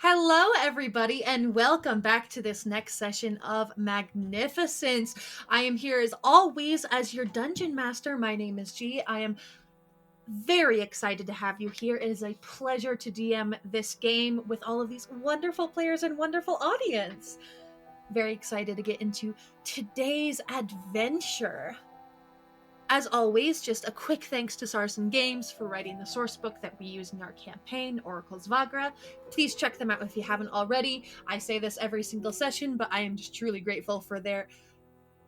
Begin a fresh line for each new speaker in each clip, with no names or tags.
Hello, everybody, and welcome back to this next session of Magnificence. I am here as always as your dungeon master. My name is G. I am very excited to have you here. It is a pleasure to DM this game with all of these wonderful players and wonderful audience. Very excited to get into today's adventure. As always, just a quick thanks to Sarsen Games for writing the source book that we use in our campaign, Oracle's Vagra. Please check them out if you haven't already. I say this every single session, but I am just truly grateful for their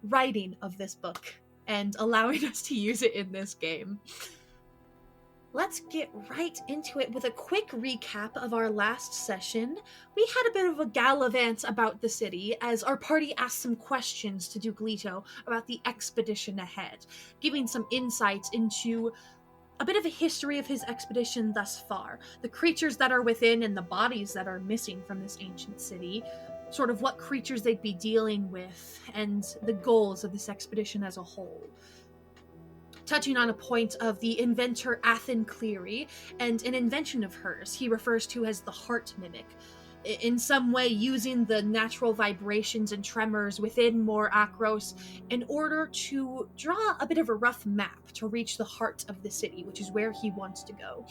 writing of this book and allowing us to use it in this game. Let's get right into it with a quick recap of our last session. We had a bit of a gallivant about the city as our party asked some questions to Duke Leto about the expedition ahead, giving some insights into a bit of a history of his expedition thus far, the creatures that are within and the bodies that are missing from this ancient city, sort of what creatures they'd be dealing with, and the goals of this expedition as a whole. Touching on a point of the inventor Athen Cleary and an invention of hers he refers to as the heart mimic, in some way using the natural vibrations and tremors within Mor Akros in order to draw a bit of a rough map to reach the heart of the city, which is where he wants to go.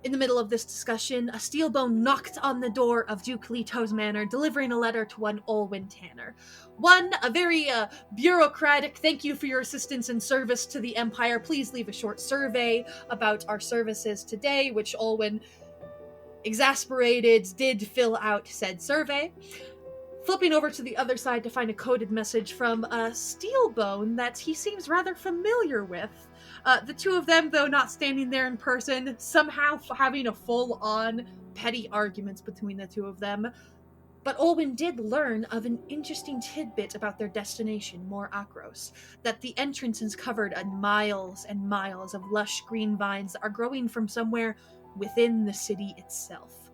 In the middle of this discussion, a steelbone knocked on the door of Duke Leto's manor, delivering a letter to one Olwyn Tanner. One, a very bureaucratic thank you for your assistance and service to the Empire. Please leave a short survey about our services today, which Olwyn, exasperated, did fill out said survey. Flipping over to the other side to find a coded message from a steelbone that he seems rather familiar with. The two of them, though not standing there in person, somehow having a full-on petty arguments between the two of them. But Olwyn did learn of an interesting tidbit about their destination, Mor Akros, that the entrance is covered in miles and miles of lush green vines that are growing from somewhere within the city itself.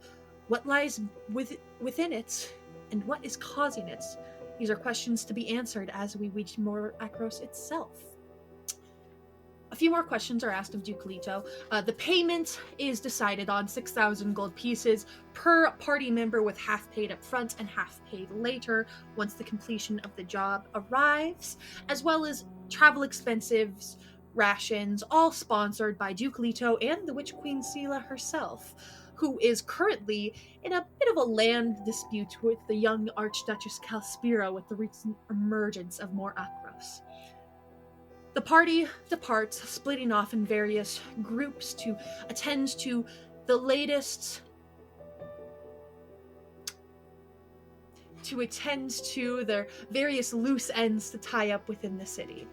What lies within it, and what is causing it? These are questions to be answered as we reach Mor Akros itself. A few more questions are asked of Duke Leto. The payment is decided on 6,000 gold pieces per party member, with half paid up front and half paid later once the completion of the job arrives, as well as travel expenses, rations, all sponsored by Duke Leto and the Witch Queen Sela herself, who is currently in a bit of a land dispute with the young Archduchess Calspira with the recent emergence of Mor Akros. The party departs, splitting off in various groups to attend to the latest their various loose ends to tie up within the city.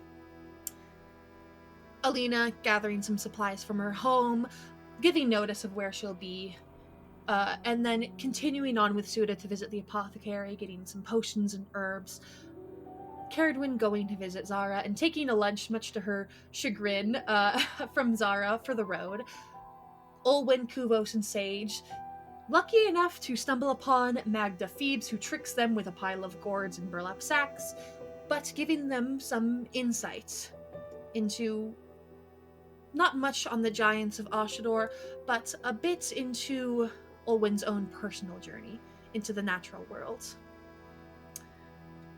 Alina gathering some supplies from her home, giving notice of where she'll be, and then continuing on with Suda to visit the apothecary, getting some potions and herbs. Caradwyn going to visit Zara and taking a lunch, much to her chagrin, from Zara for the road. Olwyn, Kuvos, and Sage lucky enough to stumble upon Magda Phoebes, who tricks them with a pile of gourds and burlap sacks, but giving them some insight into not much on the giants of Ashador, but a bit into Olwyn's own personal journey into the natural world.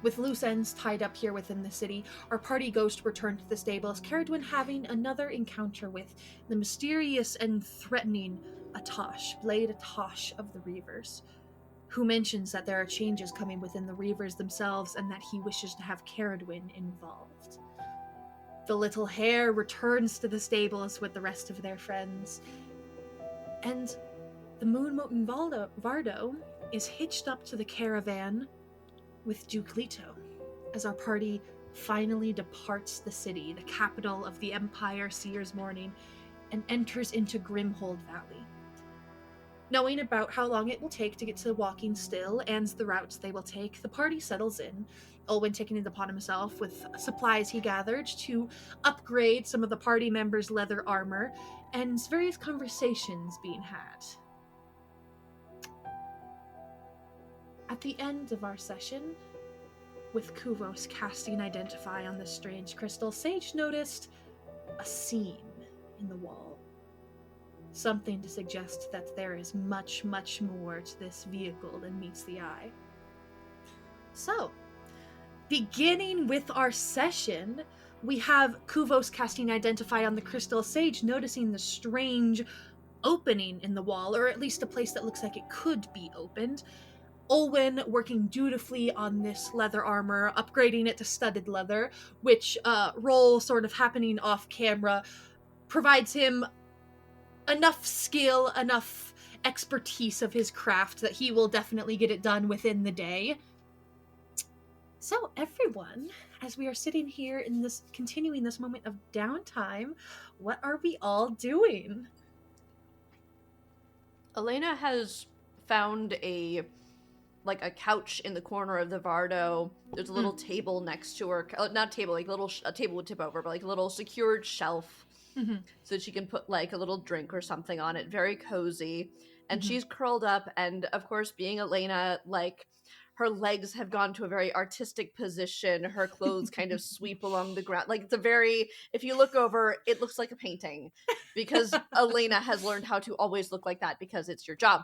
With loose ends tied up here within the city, our party goes to return to the stables, Caradwyn having another encounter with the mysterious and threatening Atosh, Blade Atosh of the Reavers, who mentions that there are changes coming within the Reavers themselves and that he wishes to have Caradwyn involved. The little hare returns to the stables with the rest of their friends, and the Moonmoten Vardo is hitched up to the caravan with Duke Leto, as our party finally departs the city, the capital of the Empire Seer's Morning, and enters into Grimhold Valley. Knowing about how long it will take to get to Walking Still and the routes they will take, the party settles in, Olwyn taking it upon himself with supplies he gathered to upgrade some of the party members' leather armor, and various conversations being had. At the end of our session, with Kuvos casting Identify on the strange crystal, Sage noticed a seam in the wall. something to suggest that there is much, much more to this vehicle than meets the eye. So, beginning with our session, we have Kuvos casting Identify on the Crystal Sage, noticing the strange opening in the wall, or at least a place that looks like it could be opened. Olwen working dutifully on this leather armor, upgrading it to studded leather, which role sort of happening off camera provides him enough skill, enough expertise of his craft that he will definitely get it done within the day. So everyone, as we are sitting here in this, continuing this moment of downtime, what are we all doing?
Elena has found a couch in the corner of the Vardo. There's a little table next to her. Not table, like a table would tip over, but like a little secured shelf.
Mm-hmm.
So that she can put like a little drink or something on it. Very cozy. And she's curled up, and of course, being Elena, like, her legs have gone to a very artistic position. Her clothes kind of sweep along the ground. Like, it's a very, if you look over, it looks like a painting. Because Elena has learned how to always look like that because it's your job.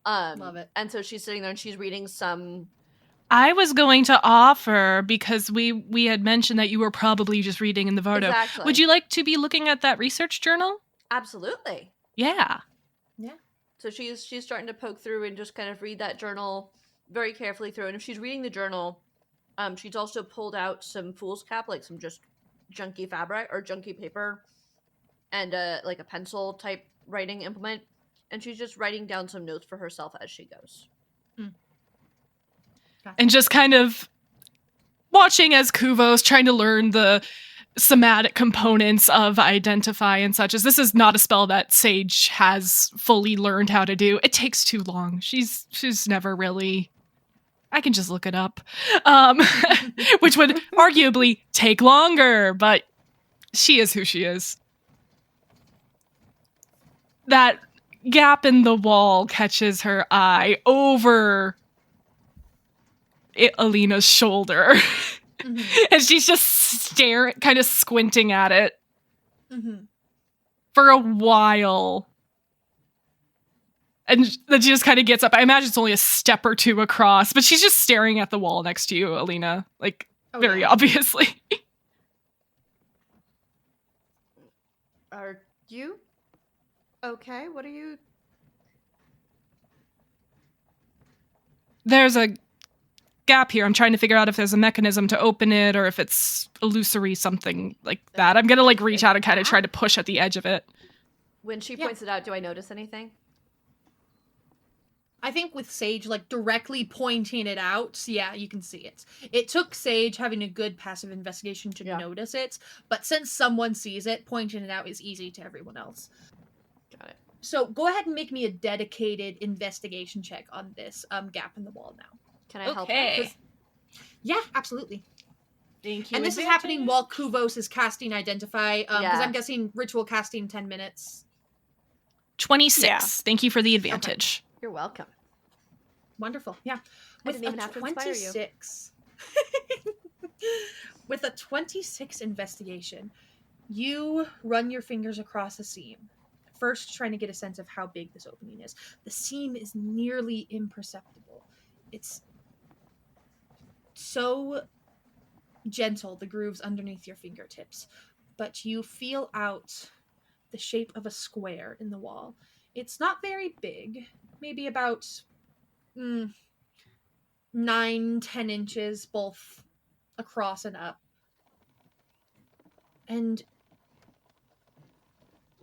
Love it.
And so she's sitting there and she's reading some...
I was going to offer, because we had mentioned that you were probably just reading in the Vardo.
Exactly.
Would you like to be looking at that research journal?
Absolutely.
Yeah.
Yeah.
So she's starting to poke through and just kind of read that journal very carefully through. And if she's reading the journal, she's also pulled out some fool's cap, like some just junky fabric or junky paper, and like a pencil type writing implement. And she's just writing down some notes for herself as she goes.
And just kind of watching as Kuvos trying to learn the somatic components of Identify and such, as this is not a spell that Sage has fully learned how to do. It takes too long. She's never really... I can just look it up. Which would arguably take longer, but she is who she is. That gap in the wall catches her eye over Alina's shoulder. And she's just staring, kind of squinting at it for a while. And then she just kind of gets up. I imagine it's only a step or two across, but she's just staring at the wall next to you, Alina. Like, very obviously.
Are you okay? What are you...
There's a gap here. I'm trying to figure out if there's a mechanism to open it or if it's illusory, something like that. I'm gonna like reach out and kind of try to push at the edge of it.
When she points it out, do I notice anything?
I think with Sage, like, directly pointing it out, yeah, you can see it. It took Sage having a good passive investigation to notice it, but since someone sees it, pointing it out is easy to everyone else.
Got it.
So go ahead and make me a dedicated investigation check on this gap in the wall now.
Can I help out?
Yeah, absolutely.
Thank you.
And this is happening while Kuvos is casting Identify, because I'm guessing ritual casting 10 minutes.
26. Yeah. Thank you for the advantage.
Okay. You're welcome.
Wonderful. Yeah.
With I didn't even have to inspire
26, with a 26 investigation, you run your fingers across a seam. First, trying to get a sense of how big this opening is. The seam is nearly imperceptible. It's so gentle, the grooves underneath your fingertips, but you feel out the shape of a square in the wall. It's not very big, maybe about 9-10 inches both across and up. And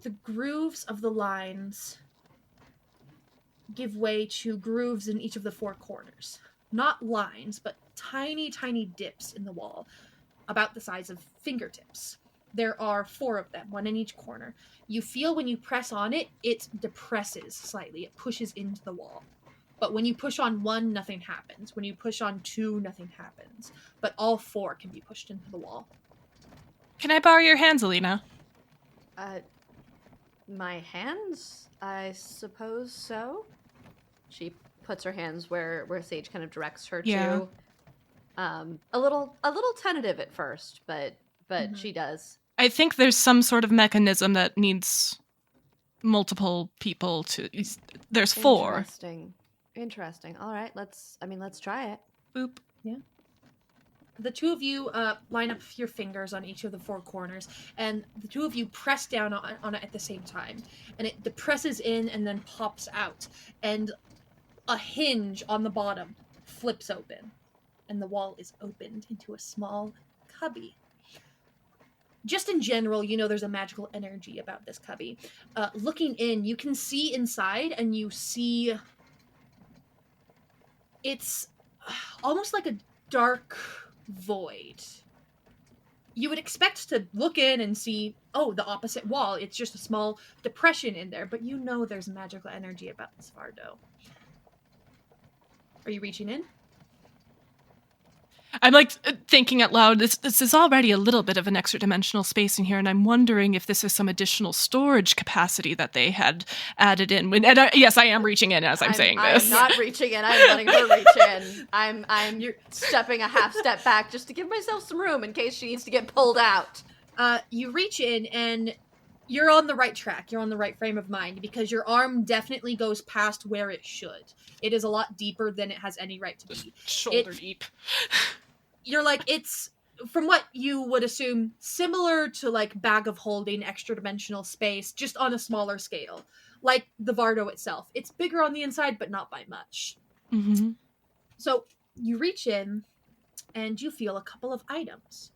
the grooves of the lines give way to grooves in each of the four corners. Not lines, but tiny, tiny dips in the wall, about the size of fingertips. There are 4 of them, one in each corner. You feel when you press on it, it depresses slightly. It pushes into the wall. But when you push on 1, nothing happens. When you push on 2, nothing happens. But all 4 can be pushed into the wall.
Can I borrow your hands, Alina?
My hands? I suppose so. She puts her hands where Sage kind of directs her to. A little tentative at first, but she does.
I think there's some sort of mechanism that needs multiple people to. There's 4.
Interesting. All right, let's try it.
Boop.
The two of you line up your fingers on each of the 4 corners, and the two of you press down on it at the same time. And it depresses in and then pops out. And a hinge on the bottom flips open. And the wall is opened into a small cubby. Just in general, there's a magical energy about this cubby. Looking in, you can see inside, and you see... It's almost like a dark void. You would expect to look in and see, the opposite wall. It's just a small depression in there, but there's magical energy about this Vardo. Are you reaching in?
I'm like thinking out loud, this is already a little bit of an extra dimensional space in here, and I'm wondering if this is some additional storage capacity that they had added in. Yes, I am reaching in as I'm saying this.
I'm not reaching in. I'm letting her reach in. I'm stepping a half step back just to give myself some room in case she needs to get pulled out.
You reach in, and you're on the right track. You're on the right frame of mind, because your arm definitely goes past where it should. It is a lot deeper than it has any right to be.
Shoulder deep.
You're like, it's, from what you would assume, similar to like bag of holding, extra dimensional space, just on a smaller scale. Like the Vardo itself. It's bigger on the inside, but not by much.
Mm-hmm.
So you reach in, and you feel a couple of items.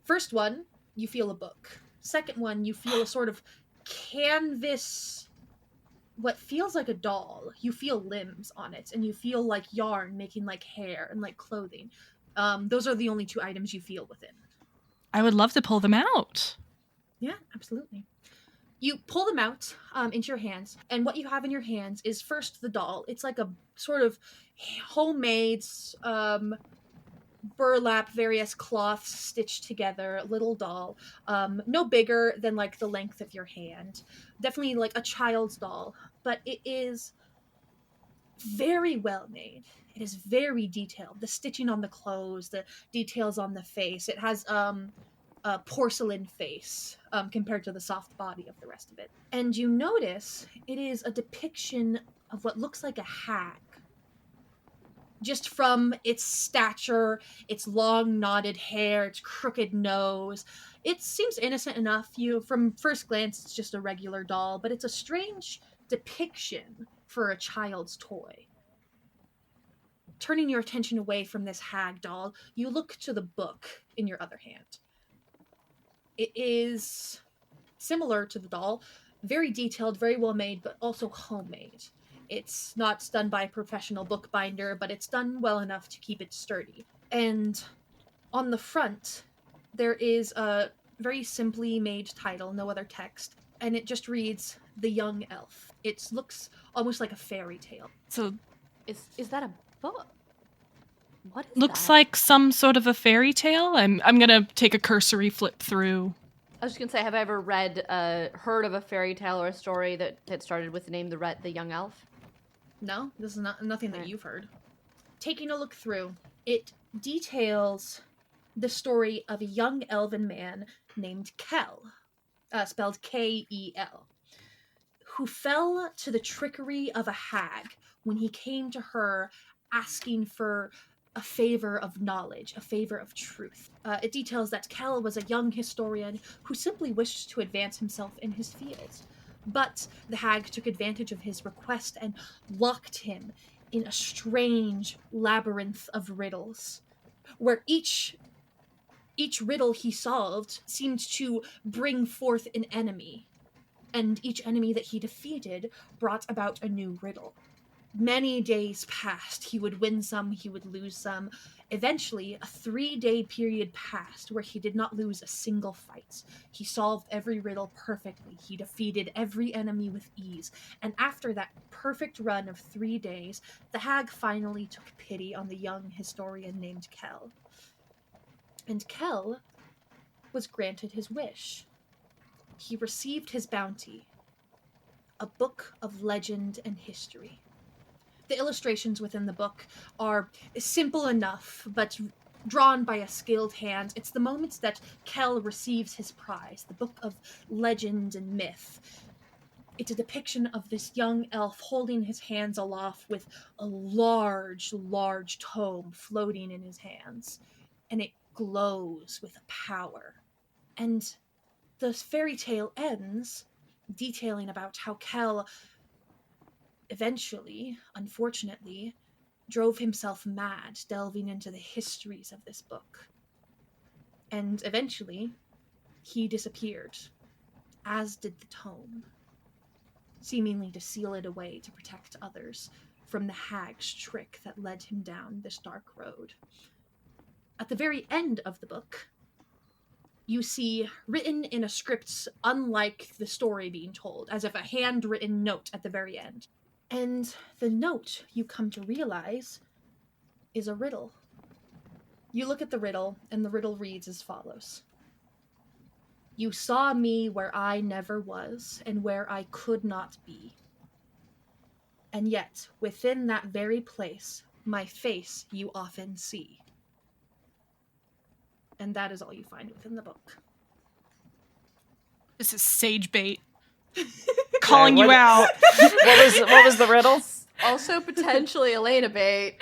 First one, you feel a book. Second one, you feel a sort of canvas, what feels like a doll. You feel limbs on it, and you feel like yarn making like hair and like clothing. Those are the only 2 items you feel within.
I would love to pull them out.
Yeah, absolutely. You pull them out into your hands, and what you have in your hands is first the doll. It's like a sort of homemade burlap, various cloths stitched together little doll. No bigger than like the length of your hand. Definitely like a child's doll, but it is very well made. It is very detailed. The stitching on the clothes, the details on the face. It has a porcelain face compared to the soft body of the rest of it. And you notice it is a depiction of what looks like a hag. Just from its stature, its long knotted hair, its crooked nose. It seems innocent enough. From first glance, it's just a regular doll, but it's a strange depiction for a child's toy. Turning your attention away from this hag doll, you look to the book in your other hand. It is similar to the doll, very detailed, very well made, but also homemade. It's not done by a professional bookbinder, but it's done well enough to keep it sturdy. And on the front, there is a very simply made title, no other text, and it just reads, The Young Elf. It looks almost like a fairy tale.
So,
is that a book? What is
looks
that?
like some sort of a fairy tale. I'm gonna take a cursory flip through.
I was just gonna say, have I ever heard of a fairy tale or a story that started with the name The Young Elf?
No, this is nothing that you've heard. Taking a look through, it details the story of a young elven man named Kel, spelled K-E-L, who fell to the trickery of a hag when he came to her asking for a favor of knowledge, a favor of truth. It details that Kel was a young historian who simply wished to advance himself in his field. But the hag took advantage of his request and locked him in a strange labyrinth of riddles, where each riddle he solved seemed to bring forth an enemy, and each enemy that he defeated brought about a new riddle. Many days passed. He would win some, he would lose some. Eventually, a 3-day period passed where he did not lose a single fight. He solved every riddle perfectly. He defeated every enemy with ease. And after that perfect run of 3 days, the hag finally took pity on the young historian named Kel. And Kel was granted his wish. He received his bounty, a book of legend and history. The illustrations within the book are simple enough, but drawn by a skilled hand. It's the moments that Kel receives his prize, the book of legend and myth. It's a depiction of this young elf holding his hands aloft with a large, large tome floating in his hands, and it glows with power. And the fairy tale ends detailing about how Kel eventually, unfortunately, drove himself mad delving into the histories of this book. And eventually, he disappeared, as did the tome, seemingly to seal it away to protect others from the hag's trick that led him down this dark road. At the very end of the book, you see written in a script unlike the story being told, as if a handwritten note at the very end. And the note, you come to realize, is a riddle. You look at the riddle, and the riddle reads as follows. You saw me where I never was, and where I could not be. And yet, within that very place, my face you often see. And that is all you find within the book.
This is sage bait. Calling you out.
What was the riddle?
Also potentially Elena bait.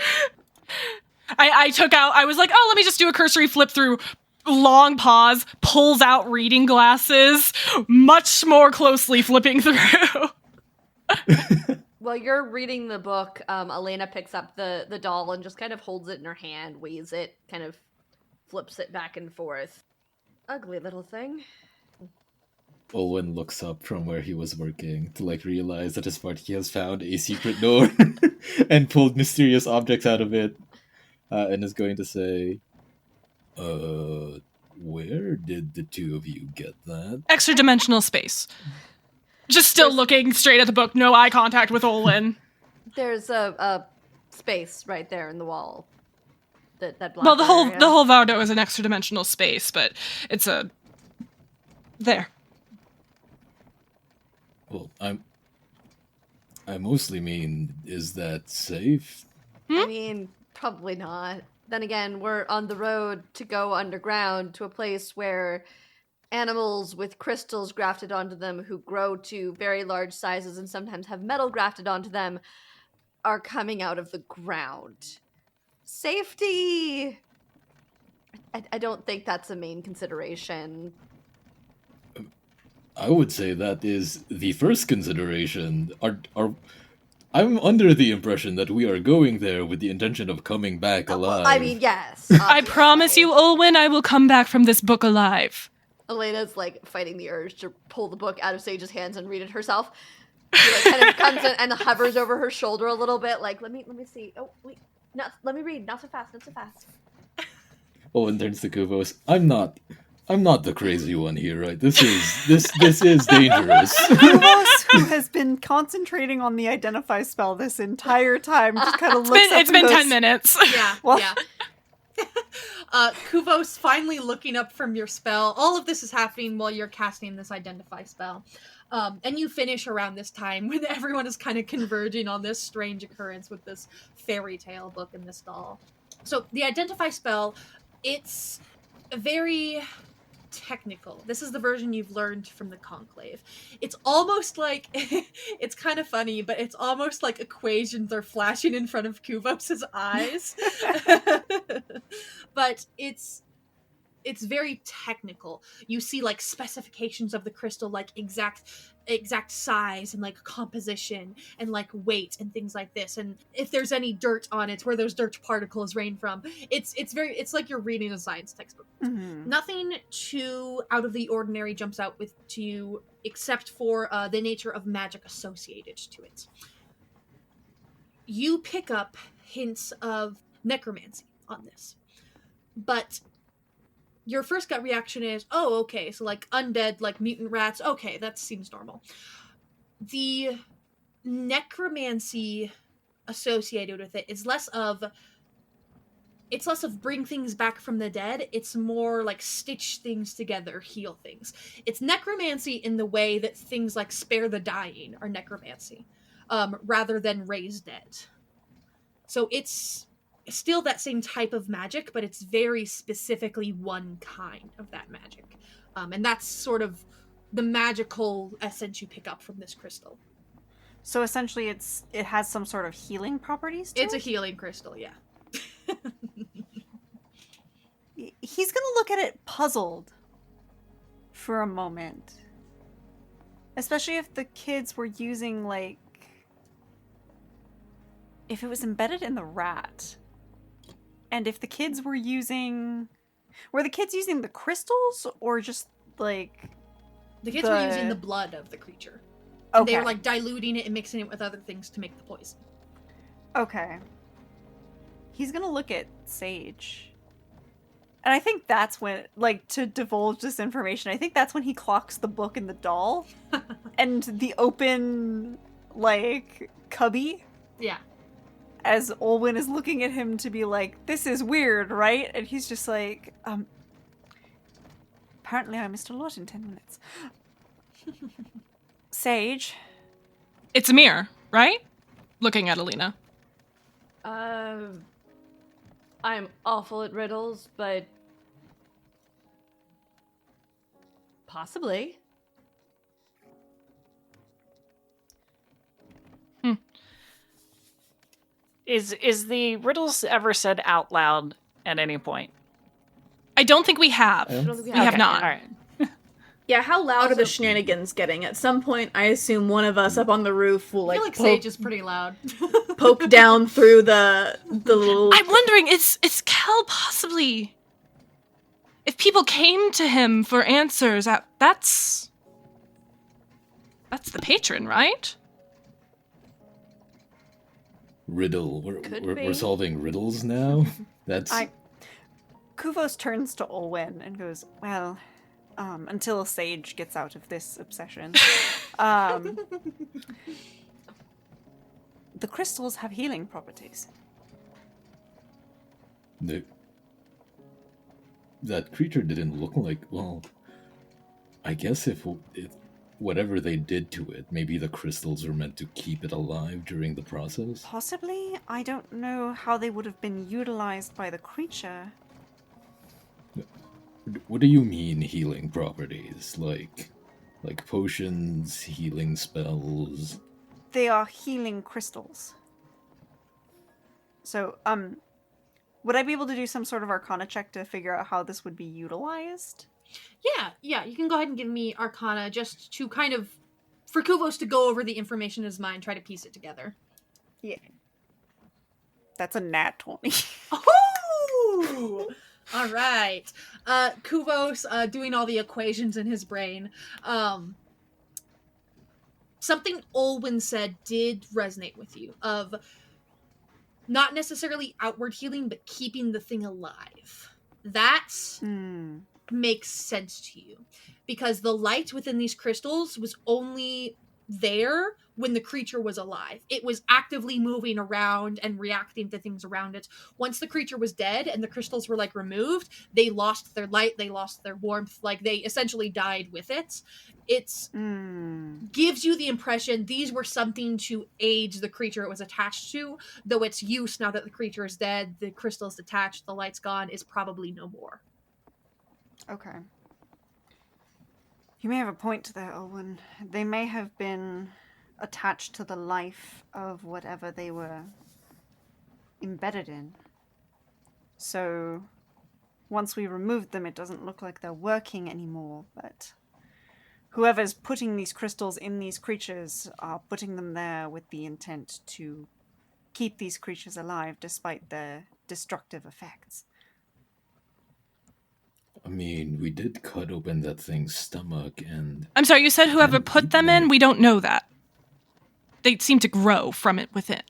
I was like, oh, let me just do a cursory flip through. Long pause, pulls out reading glasses, much more closely flipping through.
While you're reading the book, Elena picks up the doll and just kind of holds it in her hand, weighs it, kind of flips it back and forth. Ugly little thing.
Owen looks up from where he was working to realize that his party has found a secret door and pulled mysterious objects out of it, and is going to say, where did the two of you get that?
Extra dimensional space. Just still looking straight at the book, no eye contact with Olin.
There's a space right there in the wall. That black
Well, the
area.
whole Vardo is an extra dimensional space, but it's there.
Well, I mostly mean, is that safe?
I mean, probably not. Then again, we're on the road to go underground to a place where animals with crystals grafted onto them who grow to very large sizes and sometimes have metal grafted onto them are coming out of the ground. Safety! I don't think that's a main consideration.
I would say that is the first consideration. I'm under the impression that we are going there with the intention of coming back alive.
I mean, yes.
I promise you, Olwyn, I will come back from this book alive.
Elena's fighting the urge to pull the book out of Sage's hands and read it herself. She kind of comes in and hovers over her shoulder a little bit, let me see. Oh wait, let me read. Not so fast. Not so fast.
Owen turns to Kuvos. I'm not the crazy one here, right? This is dangerous.
Kuvos, who has been concentrating on the identify spell this entire time, just kind of looks up.
It's been 10 minutes.
Yeah,
Well-
yeah. Kuvos finally looking up from your spell. All of this is happening while you're casting this identify spell. And you finish around this time when everyone is kind of converging on this strange occurrence with this fairy tale book and this doll. So the identify spell, it's very technical. This is the version you've learned from the Conclave. It's almost like, it's kind of funny, but it's almost like equations are flashing in front of Kuvos' eyes. But it's very technical. You see specifications of the crystal, exact size and composition and weight and things like this, and if there's any dirt on it, where those dirt particles rain from. It's like you're reading a science textbook.
Mm-hmm.
Nothing too out of the ordinary jumps out to you, except for the nature of magic associated to it. You pick up hints of necromancy on this, but your first gut reaction is, oh, okay, so undead, mutant rats, okay, that seems normal. The necromancy associated with it is less of bring things back from the dead. It's more stitch things together, heal things. It's necromancy in the way that things like spare the dying are necromancy, rather than raise dead. So it's still that same type of magic, but it's very specifically one kind of that magic. And that's sort of the magical essence you pick up from this crystal.
So essentially it has some sort of healing properties to
It's
it?
a healing crystal, yeah.
He's gonna look at it puzzled for a moment. Especially if the kids were using, like... If it was embedded in the rat. And if the kids were using... Were the kids using the crystals, or just, like...
The kids were using the blood of the creature.
Okay.
And they were, like, diluting it and mixing it with other things to make the poison.
Okay. He's gonna look at Sage. And I think that's when, like, to divulge this information, I think that's when he clocks the book and the doll. And the open, like, cubby.
Yeah.
As Olwen is looking at him to be like, this is weird, right? And he's just like, apparently I missed a lot in 10 minutes. Sage.
It's a mirror, right? Looking at Alina.
I'm awful at riddles, but possibly.
Is the riddles ever said out loud at any point?
I don't think we have.
I
I
don't
don't think
We have
Okay,
not.
All right.
Yeah, how loud are the
Also-
shenanigans getting? At some point, I assume one of us up on the roof will
I
like,
feel like
poke,
Sage is pretty loud.
poke down through the little.
I'm wondering, it's Kel possibly. If people came to him for answers, that's the patron, right?
Riddle.
Could
We're
be.
solving riddles now? That's...
Kuvos turns to Olwen and goes, well, until Sage gets out of this obsession. The crystals have healing properties.
That creature didn't look like... Well, I guess if whatever they did to it, maybe the crystals were meant to keep it alive during the process?
Possibly. I don't know how they would have been utilized by the creature.
What do you mean healing properties? Like potions, healing spells?
They are healing crystals. So, would I be able to do some sort of arcana check to figure out how this would be utilized?
Yeah, you can go ahead and give me Arcana just to kind of, for Kuvos to go over the information in his mind, try to piece it together.
Yeah. That's a nat 20.
Oh! All right. Kuvos doing all the equations in his brain. Something Olwen said did resonate with you, of not necessarily outward healing, but keeping the thing alive. That makes sense to you, because the light within these crystals was only there when the creature was alive. It was actively moving around and reacting to things around it. Once the creature was dead and the crystals were like removed, they lost their light, they lost their warmth, like they essentially died with it. It's gives you the impression these were something to aid the creature it was attached to, though its use now that the creature is dead, the crystal's detached, the light's gone, is probably no more.
Okay. You may have a point there, Olwen. They may have been attached to the life of whatever they were embedded in. So, once we removed them, it doesn't look like they're working anymore, but whoever's putting these crystals in these creatures are putting them there with the intent to keep these creatures alive despite their destructive effects.
I mean, we did cut open that thing's stomach and...
I'm sorry, you said whoever
And
put them in? We don't know that. They seem to grow from it within.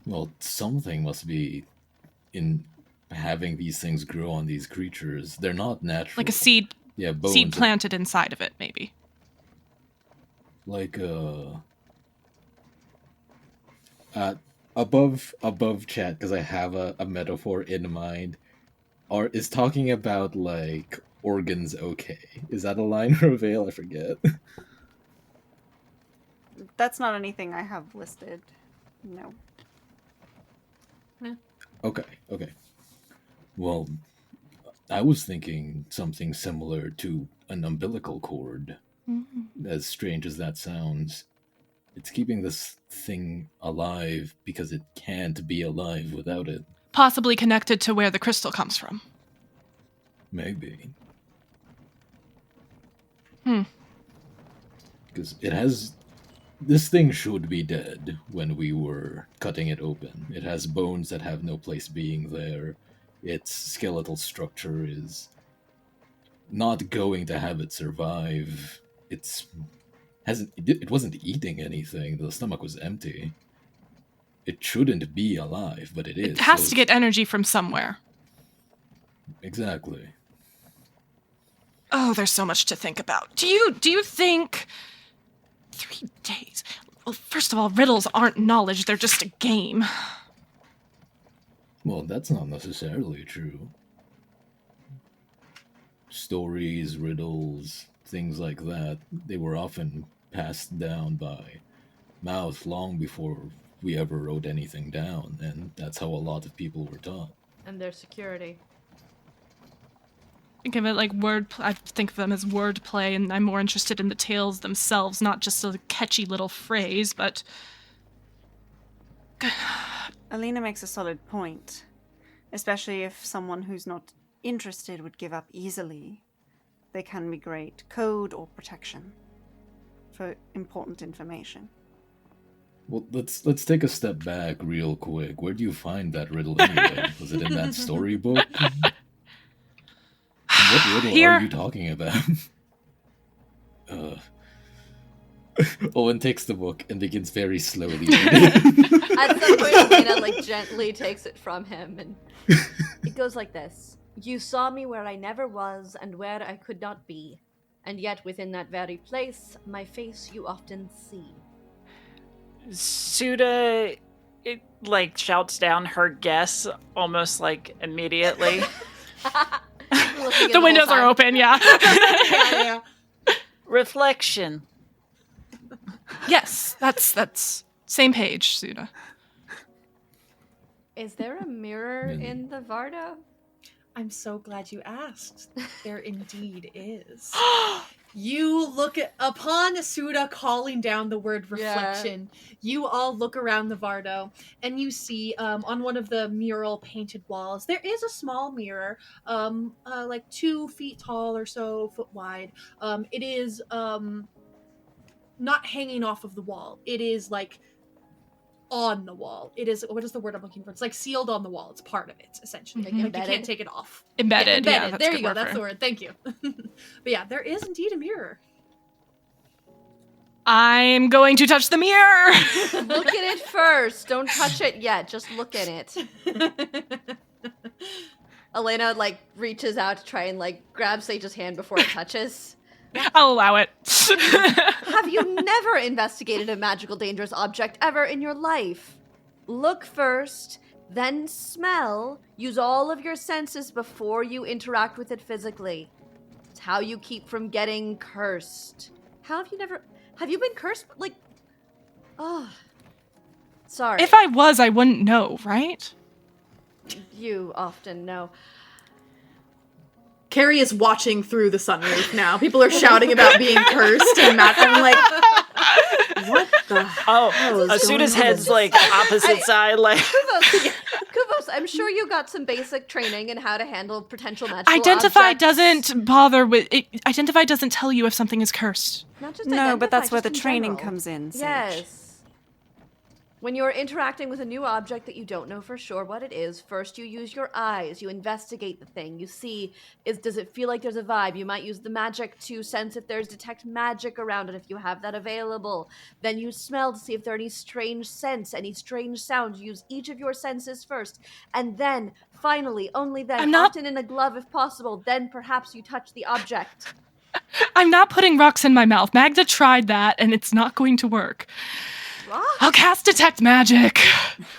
Well, something must be in having these things grow on these creatures. They're not natural.
Like a seed
bones.
seed planted inside of it, maybe.
Like, above chat, because I have a metaphor in mind, is talking about, like, organs okay. Is that a line or a veil? I forget.
That's not anything I have listed. No.
Okay. Well, I was thinking something similar to an umbilical cord.
Mm-hmm.
As strange as that sounds, it's keeping this thing alive because it can't be alive without it.
Possibly connected to where the crystal comes from.
Maybe.
Hmm.
Because it has... This thing should be dead when we were cutting it open. It has bones that have no place being there. Its skeletal structure is not going to have it survive. It wasn't eating anything. The stomach was empty. It shouldn't be alive, but it is.
It has to get energy from somewhere.
Exactly.
Oh, there's so much to think about. Do you think 3 days? Well, first of all, riddles aren't knowledge, they're just a game.
Well, that's not necessarily true. Stories, riddles, things like that, they were often passed down by mouth long before we ever wrote anything down, and that's how a lot of people were taught.
And their security.
Think of it like I think of them as wordplay, and I'm more interested in the tales themselves, not just a catchy little phrase, but...
Alina makes a solid point, especially if someone who's not interested would give up easily. They can be great code or protection for important information.
Well, let's take a step back real quick. Where do you find that riddle anyway? Was it in that storybook? What riddle
Here.
are you talking about? Owen takes the book and begins very slowly.
At some point, Elena gently takes it from him, and it goes like this: "You saw me where I never was, and where I could not be, and yet within that very place, my face you often see."
Suda, it shouts down her guess almost immediately.
The windows are open, yeah.
Yeah.
Reflection.
Yes, that's same page, Suda.
Is there a mirror in the Varda?
I'm so glad you asked. There indeed is. You look upon Suda calling down the word reflection. Yeah. You all look around the Vardo, and you see on one of the mural painted walls there is a small mirror, 2 feet tall or so, foot wide. It is not hanging off of the wall. It is on the wall. It is, what is the word I'm looking for? It's sealed on the wall. It's part of it, essentially.
Mm-hmm.
You can't take it off.
Embedded.
Yeah,
Yeah,
there you go. That's the word. Thank you. But yeah, there is indeed a mirror.
I'm going to touch the mirror.
Look at it first. Don't touch it yet. Just look at it. Elena reaches out to try and grab Sage's hand before it touches.
I'll allow it.
Have you never investigated a magical dangerous object ever in your life? Look first, then smell. Use all of your senses before you interact with it physically. It's how you keep from getting cursed. Have you been cursed? Oh. Sorry.
If I was, I wouldn't know, right?
You often know.
Carrie is watching through the sunroof now. People are shouting about being cursed, and Matt, I'm like, what the hell is
Asuda's
going on?
head's opposite side,
Kuvos, I'm sure you got some basic training in how to handle potential magical
Identify
objects.
doesn't bother with it. Identify doesn't tell you if something is cursed.
Not just
No,
identify,
but that's where the
just in
training
general.
comes in, Sage.
Yes. When you're interacting with a new object that you don't know for sure what it is, first you use your eyes, you investigate the thing, you see, does it feel like there's a vibe? You might use the magic to sense if there's detect magic around it, if you have that available. Then you smell to see if there are any strange scents, any strange sounds. Use each of your senses first. And then, finally, only then, often in a glove if possible, then perhaps you touch the object.
I'm not putting rocks in my mouth. Magda tried that, and it's not going to work.
Rocks?
I'll cast Detect Magic.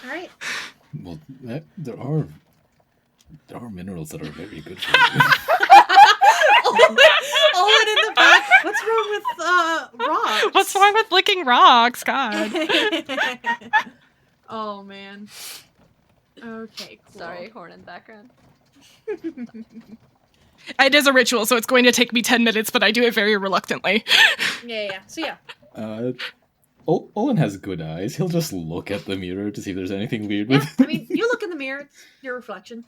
All right.
Well, there are minerals that are very good for you.
Owen in the back. What's wrong with rocks?
What's wrong with licking rocks? God.
Oh, man. Okay, cool.
Sorry, horn in the background.
It is a ritual, so it's going to take me 10 minutes, but I do it very reluctantly.
Yeah. So yeah.
Owen has good eyes. He'll just look at the mirror to see if there's anything weird
Yeah,
with it.
I mean, you look in the mirror, it's your reflection.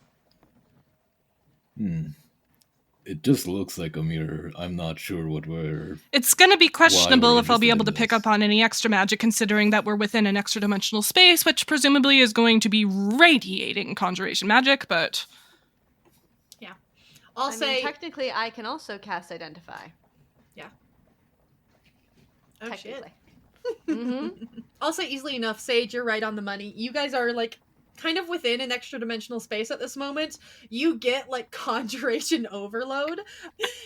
It just looks like a mirror. I'm not sure what we're...
It's going to be questionable
we're
if I'll be able to
interested in
pick
this.
up on any extra magic, considering that we're within an extra dimensional space, which presumably is going to be radiating conjuration magic, but...
Yeah. I'll
I
say...
mean, technically, I can also cast Identify.
Yeah. Oh, shit.
Technically. Mm-hmm.
I'll say easily enough, Sage, you're right on the money. You guys are, like, kind of within an extra dimensional space at this moment. You get, like, conjuration overload.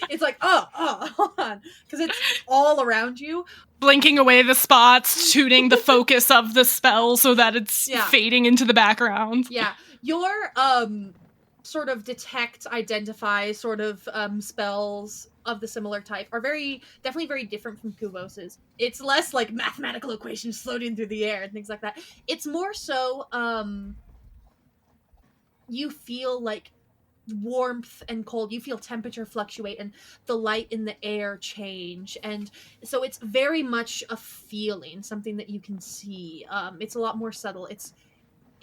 It's like, hold on. Because it's all around you.
Blinking away the spots, tuning the focus of the spell so that it's fading into the background.
Yeah. Your, sort of detect, identify sort of spells of the similar type are definitely very different from Kuvos's. It's less like mathematical equations floating through the air and things like that. It's more so you feel like warmth and cold. You feel temperature fluctuate and the light in the air change, and so it's very much a feeling, something that you can see. It's a lot more subtle.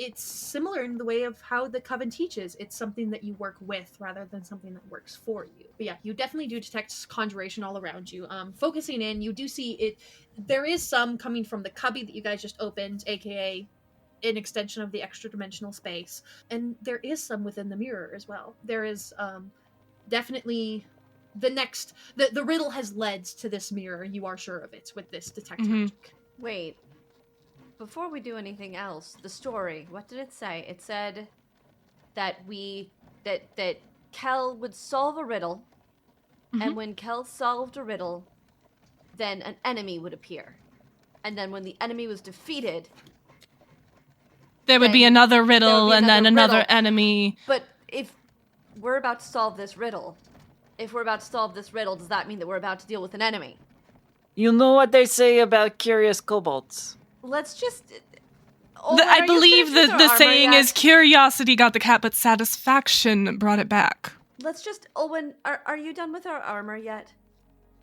It's similar in the way of how the Coven teaches. It's something that you work with rather than something that works for you. But yeah, you definitely do detect conjuration all around you. Focusing in, you do see it. There is some coming from the cubby that you guys just opened, aka an extension of the extra dimensional space. And there is some within the mirror as well. There is definitely the riddle has led to this mirror. You are sure of it with this detect magic.
Wait. Before we do anything else, the story, what did it say? It said that that Kel would solve a riddle, and when Kel solved a riddle, then an enemy would appear. And then when the enemy was defeated,
there would be another riddle and then another enemy.
But if we're about to solve this riddle, does that mean that we're about to deal with an enemy?
You know what they say about curious kobolds.
Let's just...
I believe the saying is curiosity got the cat, but satisfaction brought it back.
Let's just... Owen, are you done with our armor yet?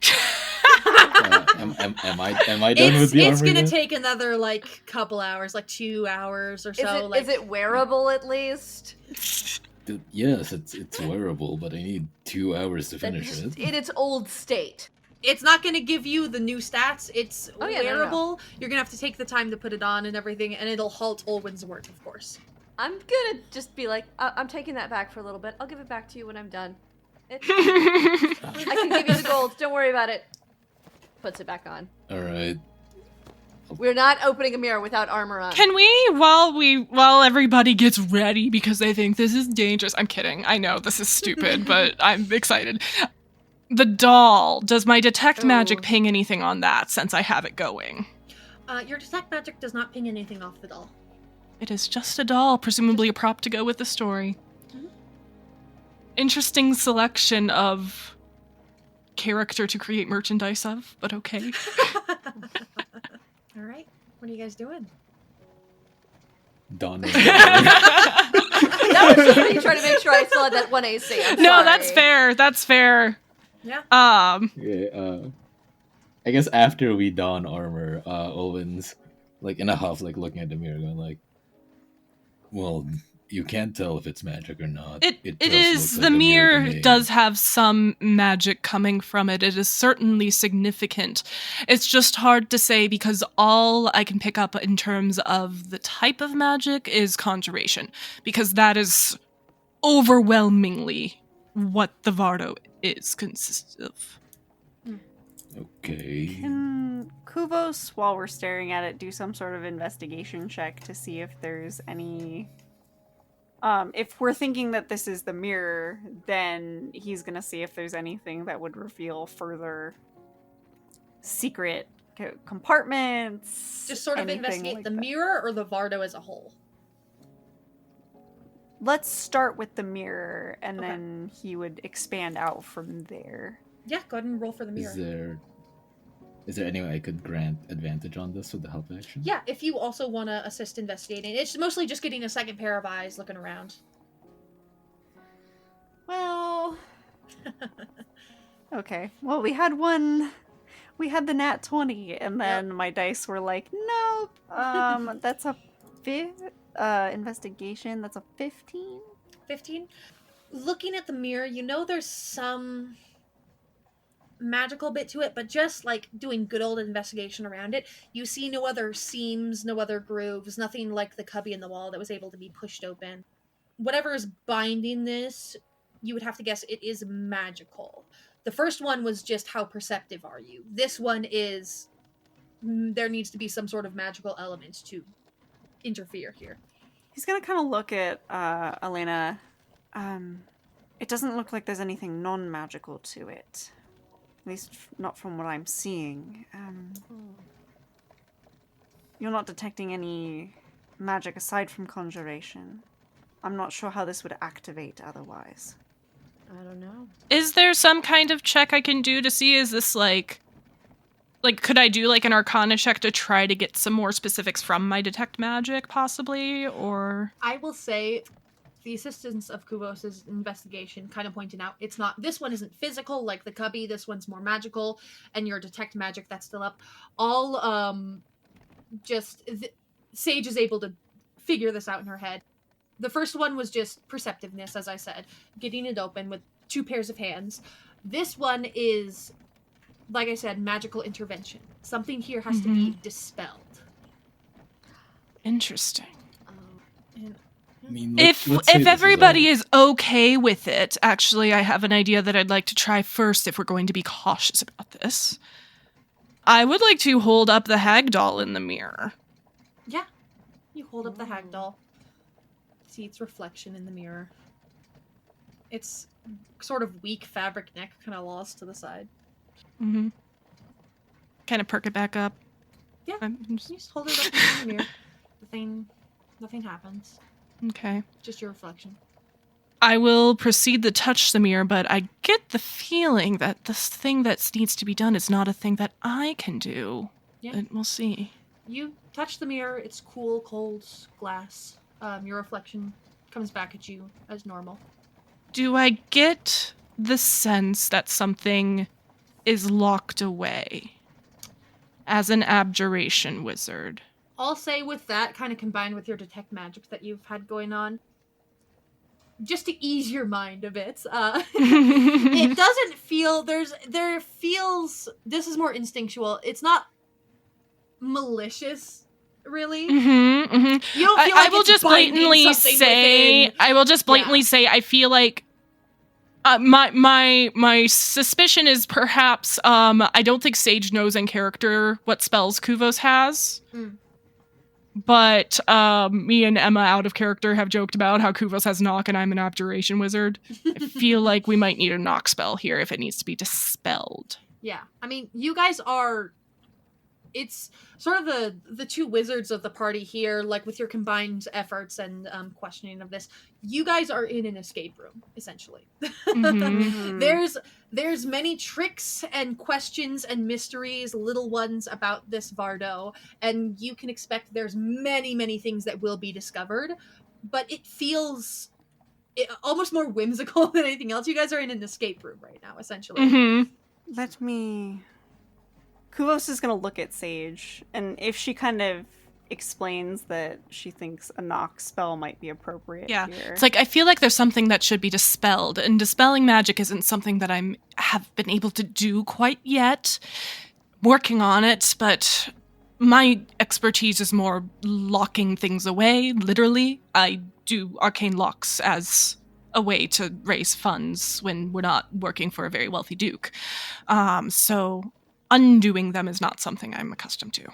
Am I done with the armor
It's gonna
yet?
take another, like, couple hours, like 2 hours or so.
Is it wearable at least?
Yes, it's wearable, but I need 2 hours to finish it.
In its old state.
It's not going to give you the new stats. It's wearable.
No.
You're going to have to take the time to put it on and everything, and it'll halt Olwen's work, of course.
I'm gonna just be like, I'm taking that back for a little bit. I'll give it back to you when I'm done. I can give you the gold. Don't worry about it. Puts it back on.
All right.
We're not opening a mirror without armor on.
Can we, while everybody gets ready because they think this is dangerous? I'm kidding. I know this is stupid, but I'm excited. The doll. Does my detect magic ping anything on that since I have it going?
Your detect magic does not ping anything off the doll.
It is just a doll, presumably a prop to go with the story. Interesting selection of character to create merchandise of, but okay.
All right. What are you guys doing?
Done.
That was just me trying to make sure I still had that 1 AC. I'm
No,
sorry.
that's fair.
Yeah.
Yeah, I guess after we don armor, Owen's like in a huff, like looking at the mirror, going like, "Well, you can't tell if it's magic or not.
It
just
is.
looks
The
like a mirror to
mirror
me."
does have some magic coming from it. It is certainly significant. It's just hard to say because all I can pick up in terms of the type of magic is conjuration, because that is overwhelmingly what the Vardo consists of.
Okay.
Can Kuvos, while we're staring at it, do some sort of investigation check to see if there's any... if we're thinking that this is the mirror, then he's gonna see if there's anything that would reveal further secret compartments.
Just sort of
anything
investigate
like
the
that.
mirror or the Vardo as a whole.
Let's start with the mirror, and
Okay.
then he would expand out from there.
Yeah, go ahead and roll for the mirror.
Is there any way I could grant advantage on this with the help action?
Yeah, if you also want to assist investigating. It's mostly just getting a second pair of eyes looking around.
Well, Okay. Well, we had the nat 20, and then my dice were like, nope. That's a investigation. That's a 15.
15. Looking at the mirror, you know there's some magical bit to it, but just like doing good old investigation around it, you see no other seams, no other grooves, nothing like the cubby in the wall that was able to be pushed open. Whatever is binding this, you would have to guess it is magical. The first one was just how perceptive are you. This one is there needs to be some sort of magical element to interfere here.
He's gonna kind of look at Elena. It doesn't look like there's anything non-magical to it. At least not from what I'm seeing. You're not detecting any magic aside from conjuration. I'm not sure how this would activate otherwise.
I don't know.
Is there some kind of check I can do to see, is this like could I do like an arcana check to try to get some more specifics from my detect magic possibly, or?
I will say the assistance of Kuvos' investigation kind of pointed out this one isn't physical like the cubby, this one's more magical, and your detect magic that's still up. All Sage is able to figure this out in her head. The first one was just perceptiveness, as I said, getting it open with 2 pairs of hands. This one is, like I said, magical intervention. Something here has to be dispelled.
Interesting.
I mean,
If everybody is okay with it, actually, I have an idea that I'd like to try first if we're going to be cautious about this. I would like to hold up the hag doll in the mirror.
Yeah. You hold up the hag doll. See its reflection in the mirror. Its sort of weak fabric neck kind of lost to the side.
Mm-hmm. Kind of perk it back up.
Yeah. You just hold it up in the mirror. Nothing happens.
Okay.
Just your reflection.
I will proceed to touch the mirror, but I get the feeling that this thing that needs to be done is not a thing that I can do.
Yeah.
But we'll see.
You touch the mirror. It's cool, cold glass. Your reflection comes back at you as normal.
Do I get the sense that something is locked away as an abjuration wizard?
I'll say with that, kind of combined with your detect magic that you've had going on, just to ease your mind a bit, it doesn't feel, there feels, this is more instinctual. It's not malicious, really. You don't feel like
I will just blatantly say, I feel like my suspicion is perhaps, I don't think Sage knows in character what spells Kuvos has. But me and Emma out of character have joked about how Kuvos has knock and I'm an abjuration wizard. I feel like we might need a knock spell here if it needs to be dispelled.
Yeah. I mean, you guys are... It's sort of the 2 wizards of the party here, like with your combined efforts and questioning of this. You guys are in an escape room, essentially.
Mm-hmm.
There's many tricks and questions and mysteries, little ones about this Vardo, and you can expect there's many, many things that will be discovered, but it feels almost more whimsical than anything else. You guys are in an escape room right now, essentially.
Mm-hmm. Kuvos is going to look at Sage, and if she kind of explains that she thinks a knock spell might be appropriate here.
It's like, I feel like there's something that should be dispelled, and dispelling magic isn't something that I have been able to do quite yet. Working on it, but my expertise is more locking things away, literally. I do arcane locks as a way to raise funds when we're not working for a very wealthy duke. So undoing them is not something I'm accustomed to.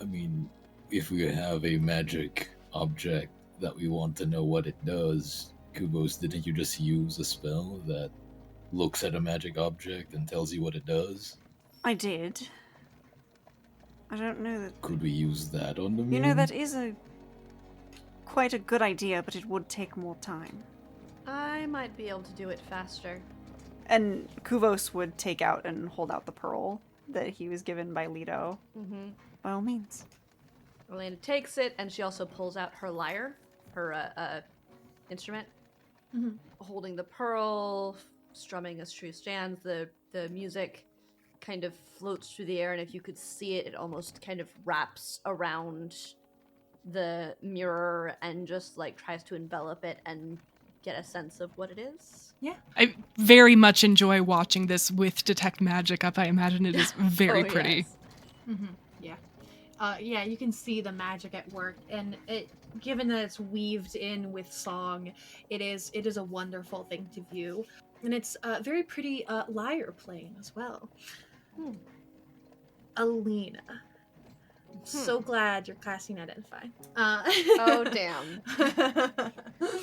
I mean, if we have a magic object that we want to know what it does, Kuvos, didn't you just use a spell that looks at a magic object and tells you what it does?
I did. I don't know that...
Could we use that on the mirror?
You know, that is quite a good idea, but it would take more time.
I might be able to do it faster.
And Kuvos would take out and hold out the pearl that he was given by Leto.
Mm-hmm.
By all means.
Elena takes it, and she also pulls out her lyre, her instrument. holding the pearl, strumming as true stands. The music kind of floats through the air, and if you could see it, it almost kind of wraps around the mirror and just like tries to envelop it and get a sense of what it is.
Yeah.
I very much enjoy watching this with Detect Magic up. I imagine it is very pretty.
Yes.
Yeah. Yeah, you can see the magic at work, and given that it's weaved in with song, it is a wonderful thing to view, and it's very pretty lyre playing as well. Alina, I'm so glad you're casting Identify.
Oh damn.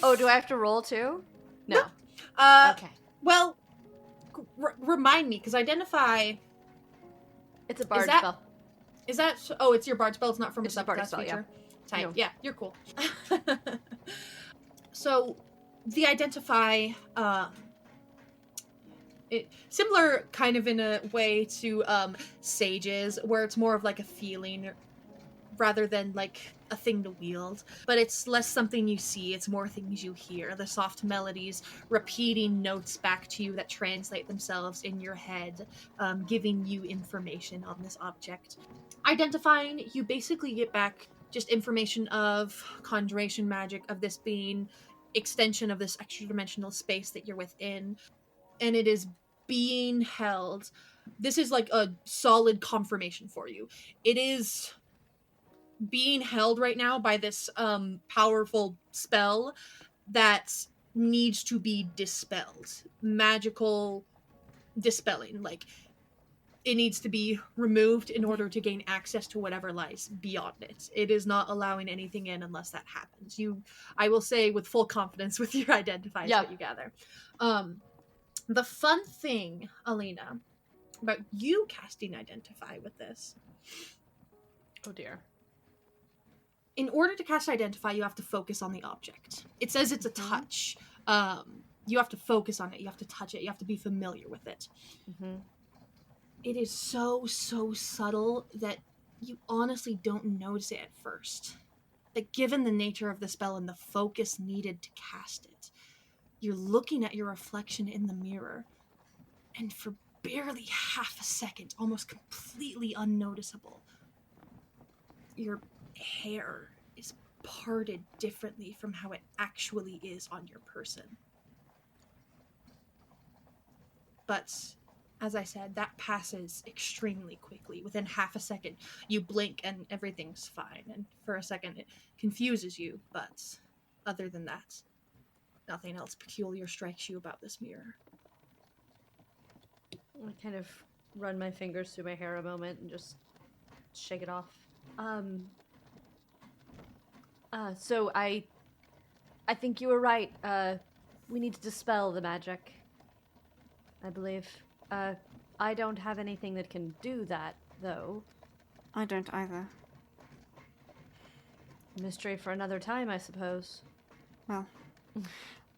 Oh, do I have to roll too? No. Okay.
Well, remind me, because Identify.
It's a bard
that-
spell.
Is that? Oh, it's your bard spell. It's not from
It's
a
a bard
subclass
spell,
feature. Tight.
No.
Yeah, you're cool. So, the Identify, it similar kind of in a way to Sages, where it's more of like a feeling rather than like a thing to wield. But it's less something you see; it's more things you hear. The soft melodies repeating notes back to you that translate themselves in your head, giving you information on this object. Identifying, you basically get back just information of conjuration magic, of this being extension of this extra dimensional space that you're within, and it is being held. This is like a solid confirmation for you. It is being held right now by this powerful spell that needs to be dispelled. Magical dispelling, like it needs to be removed in order to gain access to whatever lies beyond it. It is not allowing anything in unless that happens. I will say with full confidence with your identifiers that you gather. The fun thing, Alina, about you casting Identify with this.
Oh dear.
In order to cast Identify, you have to focus on the object. It says it's a touch. You have to focus on it. You have to touch it. You have to be familiar with it. It is so subtle that you honestly don't notice it at first. But given the nature of the spell and the focus needed to cast it, you're looking at your reflection in the mirror, and for barely half a second, almost completely unnoticeable, your hair is parted differently from how it actually is on your person. But as I said, that passes extremely quickly. Within half a second, you blink and everything's fine. And for a second, it confuses you. But other than that, nothing else peculiar strikes you about this mirror.
I kind of run my fingers through my hair a moment and just shake it off. So I think you were right. We need to dispel the magic, I believe. I don't have anything that can do that, though.
I don't either.
Mystery for another time, I suppose.
Well,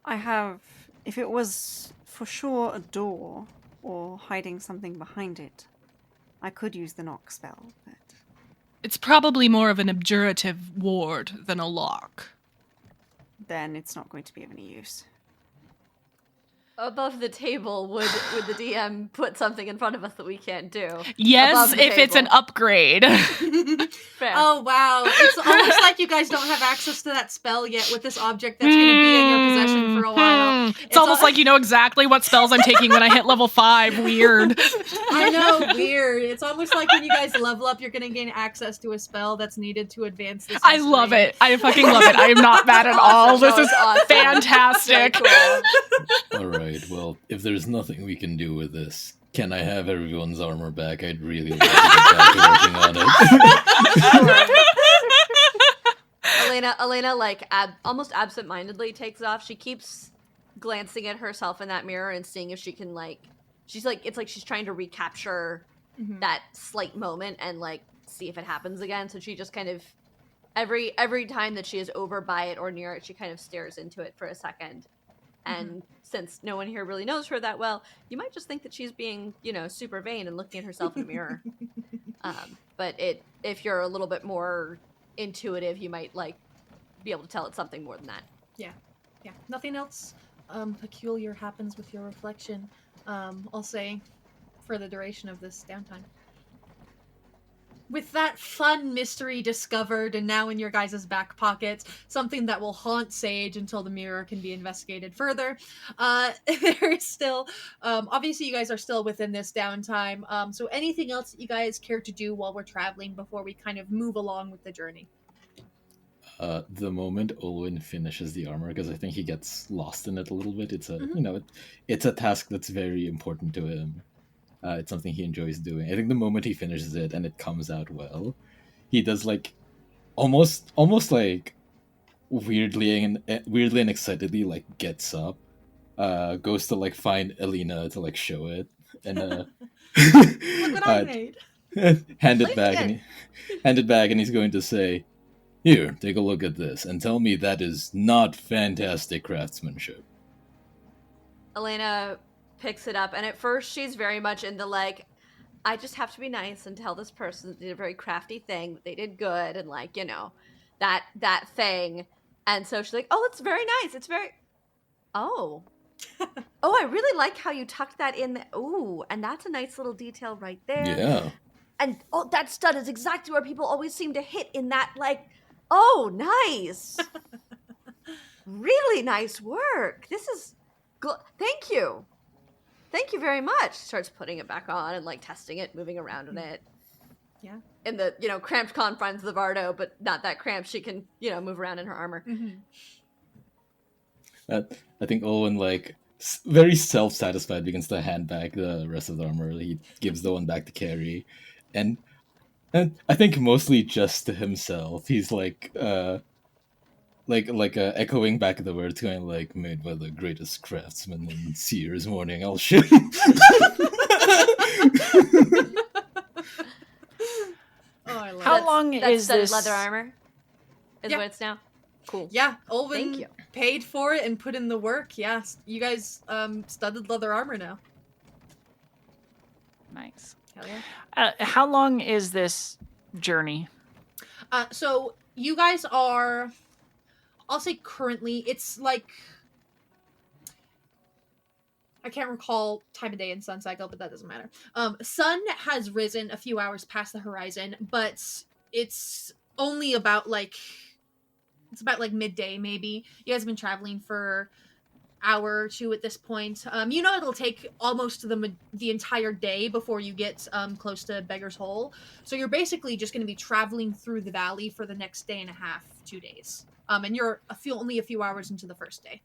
I have... If it was for sure a door or hiding something behind it, I could use the knock spell, but...
It's probably more of an abjurative ward than a lock.
then it's not going to be of any use.
Above the table, would the DM put something in front of us that we can't do?
Yes, if it's an upgrade.
Fair.
Oh, wow. It's almost like you guys don't have access to that spell yet with this object that's going to be in your possession for a while.
It's almost like you know exactly what spells I'm taking when I hit level 5. Weird.
I know, weird. It's almost like when you guys level up, you're going to gain access to a spell that's needed to advance this
I love it. I fucking love it. I am not mad at all. This is
awesome.
fantastic.
Cool.
All right, well, if there's nothing we can do with this, can I have everyone's armor back? I'd really like to get back to working on it.
Elena, like, almost absentmindedly takes off. She keeps glancing at herself in that mirror and seeing if she can, it's like she's trying to recapture that slight moment and, see if it happens again. So she just kind of, every time that she is over by it or near it, she kind of stares into it for a second. And since no one here really knows her that well, you might just think that she's being, super vain and looking at herself in the mirror. But if you're a little bit more intuitive, you might be able to tell it's something more than that.
Yeah. Nothing else peculiar happens with your reflection, I'll say, for the duration of this downtime. With that fun mystery discovered and now in your guys' back pockets, something that will haunt Sage until the mirror can be investigated further, there is still, obviously you guys are still within this downtime, so anything else that you guys care to do while we're traveling before we kind of move along with the journey?
The moment Olwen finishes the armor, because I think he gets lost in it a little bit. It's a it's a task that's very important to him. It's something he enjoys doing. I think the moment he finishes it and it comes out well, he does like almost like weirdly and excitedly like gets up, goes to like find Alina to like show it, and
Look what I made.
hand it back and he's going to say, "Here, take a look at this, and tell me that is not fantastic craftsmanship."
Elena picks it up, and at first she's very much into like, I just have to be nice and tell this person that they did a very crafty thing, that they did good, and like, that thing. And so she's like, oh, it's very nice. It's very, oh, I really like how you tucked that in. Ooh, and that's a nice little detail right there.
Yeah.
And oh, that stud is exactly where people always seem to hit in that, like, oh, nice. Really nice work. This is thank you. Thank you very much. Starts putting it back on and like testing it, moving around in it.
Yeah.
In the, cramped confines of the Vardo, but not that cramped. She can, move around in her armor.
Mm-hmm.
I think Owen, like, very self-satisfied, begins to hand back the rest of the armor. He gives the one back to Carrie. And I think mostly just to himself. He's like echoing back the words, going like, "Made by the greatest craftsman in Sears morning. I'll show you."
Oh, I love
How long is
studded
this
leather armor? Is
Yeah.
what it's now. Cool.
Yeah, Olwen
Thank you.
paid for it and put in the work. Yes, you guys studded leather armor now.
Nice.
Hell yeah.
How long is this journey?
So you guys are, I'll say currently, it's like, I can't recall time of day in sun cycle, but that doesn't matter. Sun has risen a few hours past the horizon, but it's only about like, it's about like midday maybe. You guys have been traveling for hour or two at this point. It'll take almost the entire day before you get close to Beggar's Hole. So you're basically just going to be traveling through the valley for the next day and a half, 2 days. And you're only a few hours into the first day.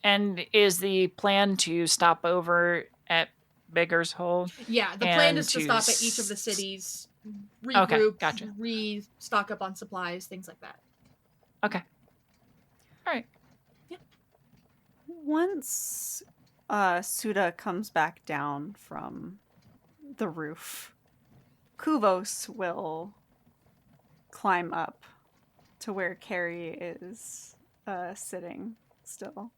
And is the plan to stop over at Beggar's Hole?
Yeah, the plan is to stop at each of the cities, regroup,
Okay, gotcha.
restock up on supplies, things like that.
Okay. All right.
Once Suda comes back down from the roof, Kuvos will climb up to where Carrie is sitting still.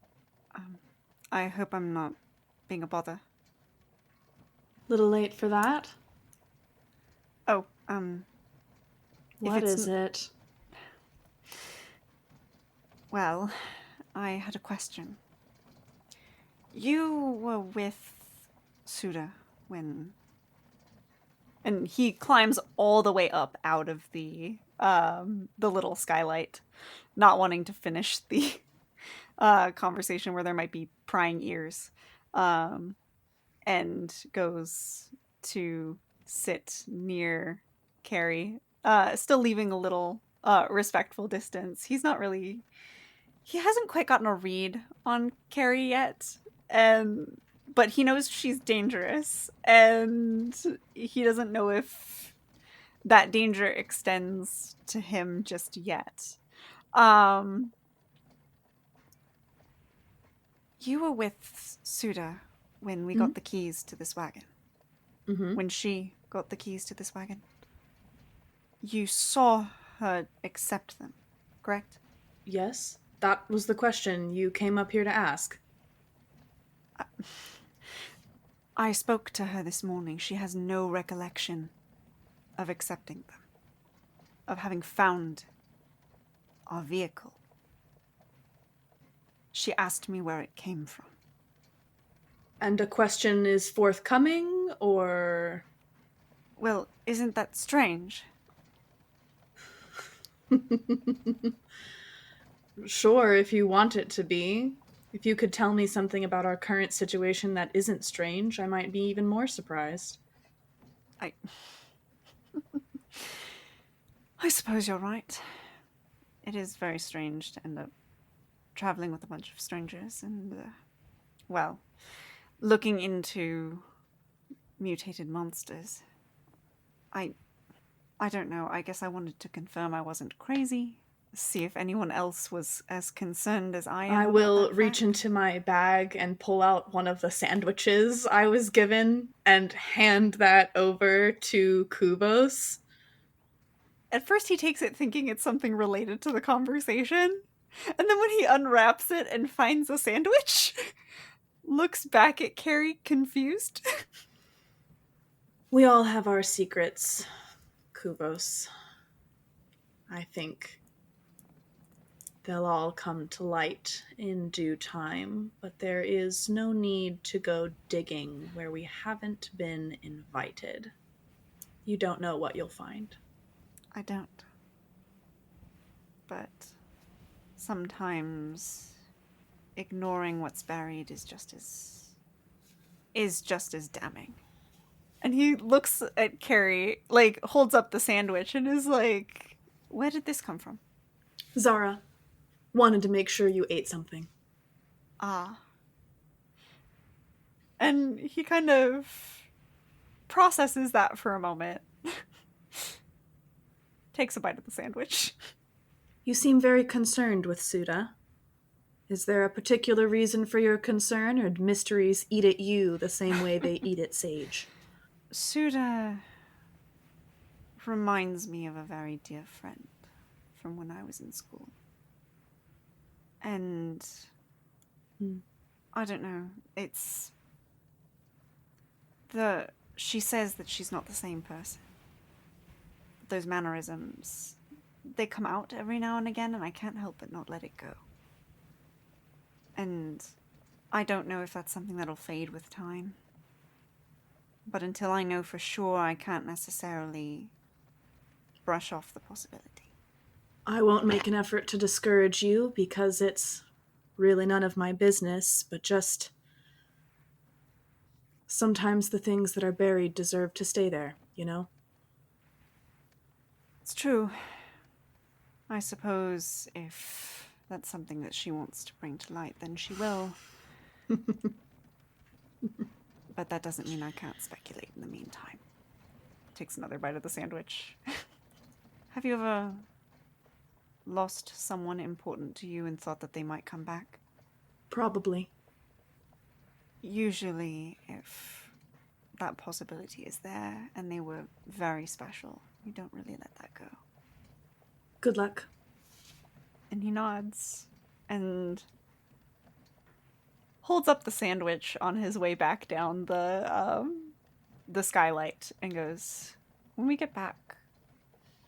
I hope I'm not being a bother.
Little late for that.
Oh,
What is it?
Well, I had a question. You were with Suda when... And he climbs all the way up out of the little skylight, not wanting to finish the conversation where there might be prying ears, and goes to sit near Carrie, still leaving a little respectful distance. He hasn't quite gotten a read on Carrie yet, but he knows she's dangerous, and he doesn't know if that danger extends to him just yet. You were with Suda when we got the keys to this wagon.
Mm-hmm.
When she got the keys to this wagon. You saw her accept them, correct?
Yes, that was the question you came up here to ask.
I spoke to her this morning. She has no recollection of accepting them, of having found our vehicle. She asked me where it came from.
And a question is forthcoming, or...
Well, isn't that strange?
Sure, if you want it to be. If you could tell me something about our current situation that isn't strange, I might be even more surprised.
I suppose you're right. It is very strange to end up traveling with a bunch of strangers and, well, looking into mutated monsters. I don't know. I guess I wanted to confirm I wasn't crazy. See if anyone else was as concerned as I am.
I
about
will
that
reach
fact.
into my bag and pull out one of the sandwiches I was given and hand that over to Kubos.
At first he takes it thinking it's something related to the conversation. And then when he unwraps it and finds a sandwich, looks back at Carrie confused.
We all have our secrets, Kubos. I think they'll all come to light in due time, but there is no need to go digging where we haven't been invited. You don't know what you'll find.
I don't. But sometimes ignoring what's buried is just as damning. And he looks at Carrie, like, holds up the sandwich and is like, where did this come from?
Zara, wanted to make sure you ate something.
Ah. And he kind of processes that for a moment. Takes a bite of the sandwich.
You seem very concerned with Suda. Is there a particular reason for your concern, or do mysteries eat at you the same way they eat at Sage?
Suda reminds me of a very dear friend from when I was in school. And I don't know, she says that she's not the same person. Those mannerisms, they come out every now and again, and I can't help but not let it go. And I don't know if that's something that'll fade with time. But until I know for sure, I can't necessarily brush off the possibility.
I won't make an effort to discourage you, because it's really none of my business, but just sometimes the things that are buried deserve to stay there, you know?
It's true. I suppose if that's something that she wants to bring to light, then she will. But that doesn't mean I can't speculate in the meantime. Takes another bite of the sandwich. Have you ever lost someone important to you and thought that they might come back?
Probably.
Usually, if that possibility is there and they were very special, you don't really let that go.
Good luck.
And he nods and holds up the sandwich on his way back down the skylight and goes, when we get back,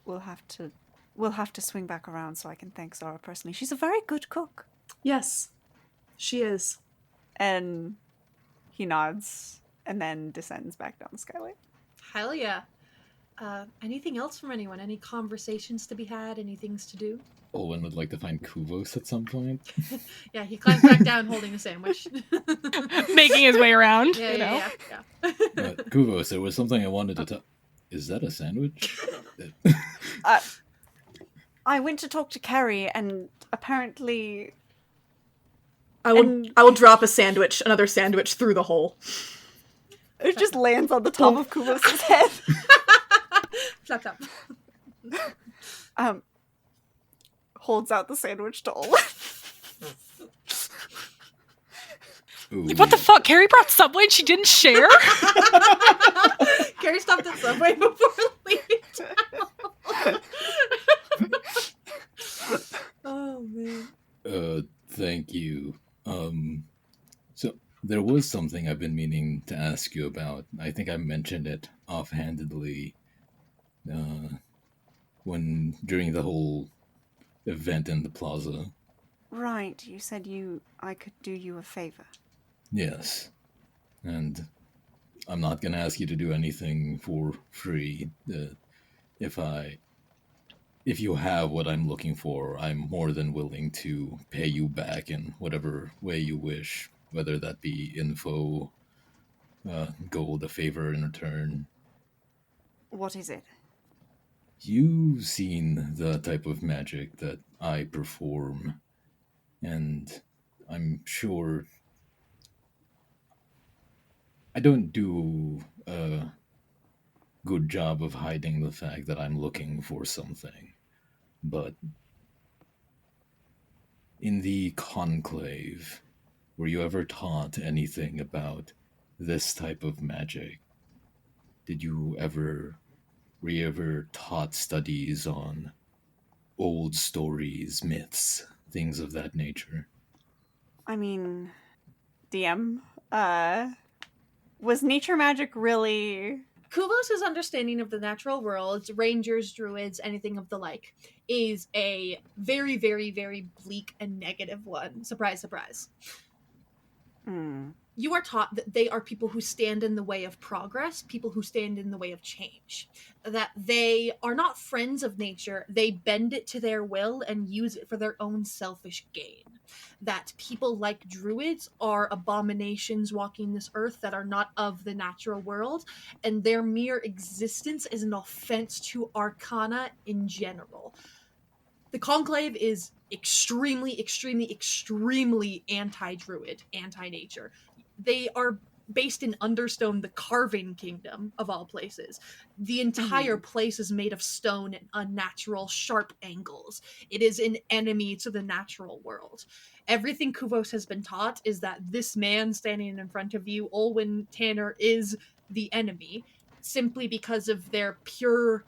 we'll have to swing back around so I can thank Zara personally. She's a very good cook.
Yes, she is.
And he nods and then descends back down the skylight.
Hell yeah. Anything else from anyone? Any conversations to be had? Any things to do?
Owen would like to find Kuvos at some point.
Yeah, he climbs back down holding a sandwich.
Making his way around.
Yeah.
Kuvos, there was something I wanted to tell. Is that a sandwich?
I went to talk to Carrie, and apparently...
I will drop another sandwich through the hole.
It just lands on the top of Kuvos' head.
Flap, flap.
Holds out the sandwich to Olin.
What the fuck? Carrie brought Subway and she didn't share?
Carrie stopped at Subway before leaving town. Oh, man.
Thank you. So there was something I've been meaning to ask you about. I think I mentioned it offhandedly when during the whole event in the plaza.
Right, you said I could do you a favor.
Yes. And I'm not going to ask you to do anything for free. If you have what I'm looking for, I'm more than willing to pay you back in whatever way you wish, whether that be info, gold, a favor in return.
What is it?
You've seen the type of magic that I perform, and I'm sure I don't do a good job of hiding the fact that I'm looking for something. But in the conclave, were you ever taught anything about this type of magic? Were you ever taught studies on old stories, myths, things of that nature?
I mean, DM, was nature magic really...
Kuvos' understanding of the natural world, rangers, druids, anything of the like, is a very, very, very bleak and negative one. Surprise, surprise. You are taught that they are people who stand in the way of progress, people who stand in the way of change. That they are not friends of nature, they bend it to their will and use it for their own selfish gain. That people like druids are abominations walking this earth that are not of the natural world, and their mere existence is an offense to arcana in general. The Conclave is extremely, extremely, extremely anti-druid, anti-nature. They are based in Understone, the carving kingdom of all places. The entire place is made of stone and unnatural, sharp angles. It is an enemy to the natural world. Everything Kuvos has been taught is that this man standing in front of you, Olwyn Tanner, is the enemy, simply because of their pure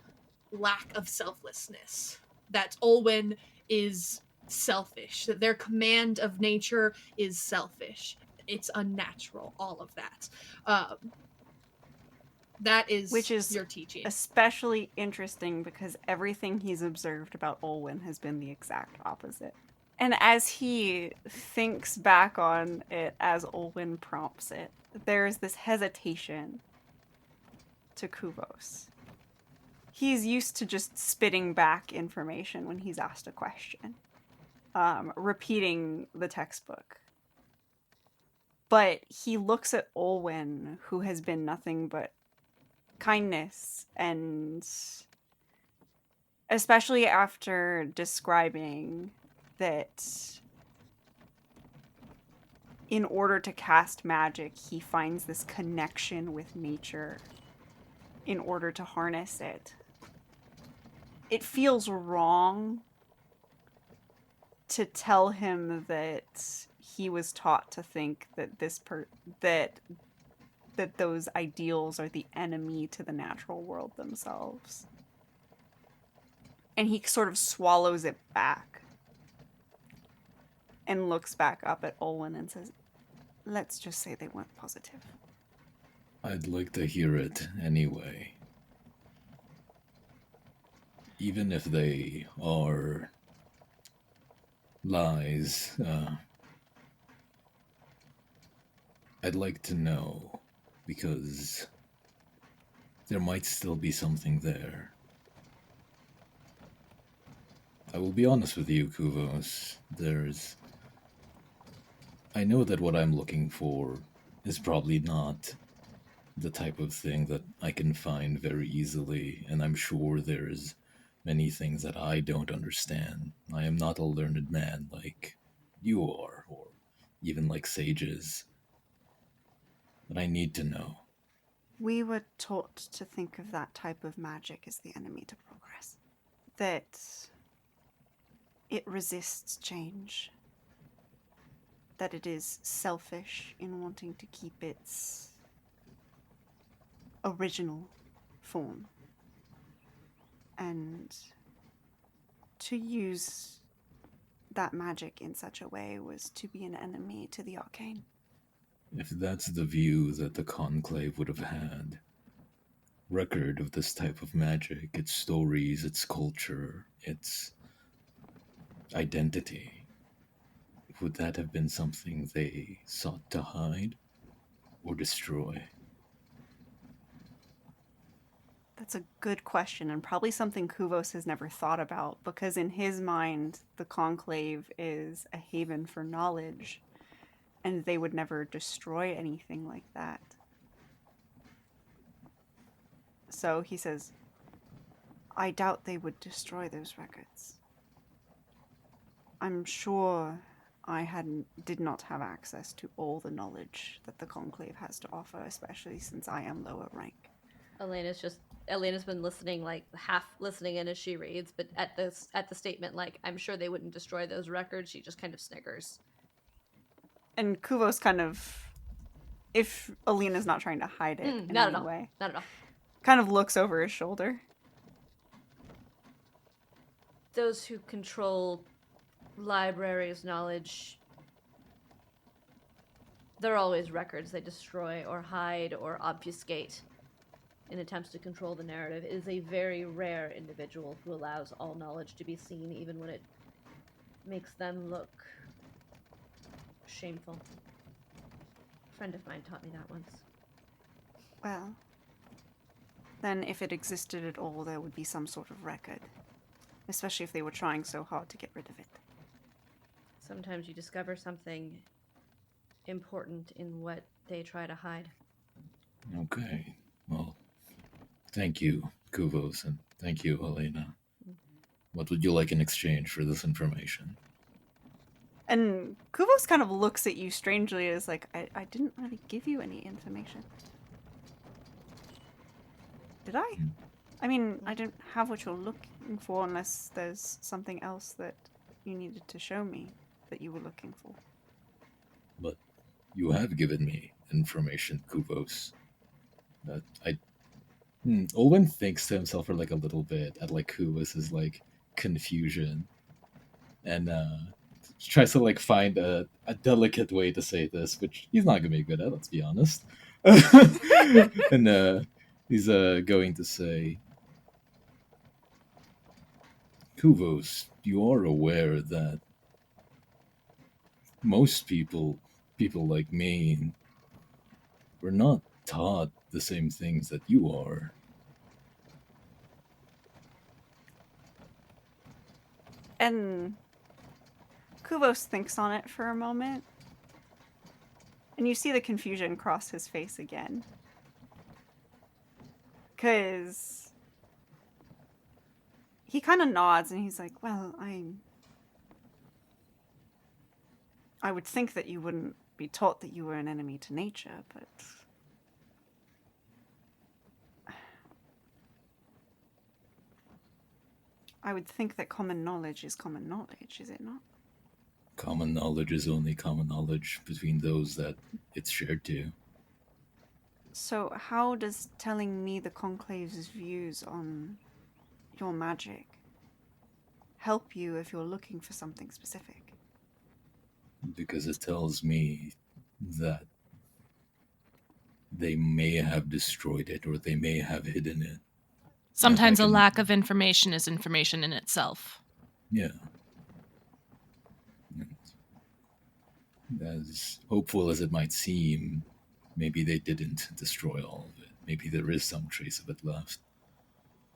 lack of selflessness. That Olwyn is selfish, that their command of nature is selfish. It's unnatural, all of that. That is,
Which is
your teaching.
especially interesting because everything he's observed about Olwyn has been the exact opposite. And as he thinks back on it, as Olwyn prompts it, there's this hesitation to Kuvos. He's used to just spitting back information when he's asked a question, repeating the textbook. But he looks at Olwyn, who has been nothing but kindness, and especially after describing that in order to cast magic, he finds this connection with nature in order to harness it. It feels wrong to tell him that he was taught to think that that those ideals are the enemy to the natural world themselves. And he sort of swallows it back and looks back up at Olwyn and says, let's just say they weren't positive.
I'd like to hear it anyway. Even if they are lies, I'd like to know, because there might still be something there. I will be honest with you, Kuvos. I know that what I'm looking for is probably not the type of thing that I can find very easily, and I'm sure there's many things that I don't understand. I am not a learned man like you are, or even like sages. But I need to know.
We were taught to think of that type of magic as the enemy to progress. That it resists change. That it is selfish in wanting to keep its original form. And to use that magic in such a way was to be an enemy to the arcane.
If that's the view that the Conclave would have had, record of this type of magic, its stories, its culture, its identity, would that have been something they sought to hide or destroy?
That's a good question, and probably something Kuvos has never thought about, because in his mind, the Conclave is a haven for knowledge, and they would never destroy anything like that. So he says, I doubt they would destroy those records. I'm sure did not have access to all the knowledge that the Conclave has to offer, especially since I am lower rank.
Elena's been listening, like half listening in as she reads, but at the statement, like, I'm sure they wouldn't destroy those records, she just kind of sniggers.
And Kuvos kind of, if Alina's not trying to hide it in
not
any
at all.
way,
Not at all.
kind of looks over his shoulder.
Those who control libraries' knowledge, there are always records they destroy or hide or obfuscate in attempts to control the narrative. It is a very rare individual who allows all knowledge to be seen, even when it makes them look shameful. A friend of mine taught me that once.
Well, then if it existed at all, there would be some sort of record. Especially if they were trying so hard to get rid of it.
Sometimes you discover something important in what they try to hide.
Okay. Well, thank you, Kuvos, and thank you, Elena. What would you like in exchange for this information?
And Kuvos kind of looks at you strangely as like, I didn't really give you any information. Did I? I mean, I don't have what you're looking for unless there's something else that you needed to show me that you were looking for.
But you have given me information, Kuvos. Olwen thinks to himself for like a little bit at like Kuvos' like confusion, and tries to like find a delicate way to say this, which he's not gonna be good at. Let's be honest. And he's going to say, Kuvos, you are aware that most people like me, we're not taught the same things that you are.
And Kuvos thinks on it for a moment. And you see the confusion cross his face again. Because he kind of nods and he's like, well, I would think that you wouldn't be taught that you were an enemy to nature, but I would think that common knowledge is common knowledge, is it not?
Common knowledge is only common knowledge between those that it's shared to.
So how does telling me the Conclave's views on your magic help you if you're looking for something specific?
Because it tells me that they may have destroyed it or they may have hidden it.
Sometimes a
can-
lack of information is information in itself.
Yeah. And as hopeful as it might seem, maybe they didn't destroy all of it. Maybe there is some trace of it left.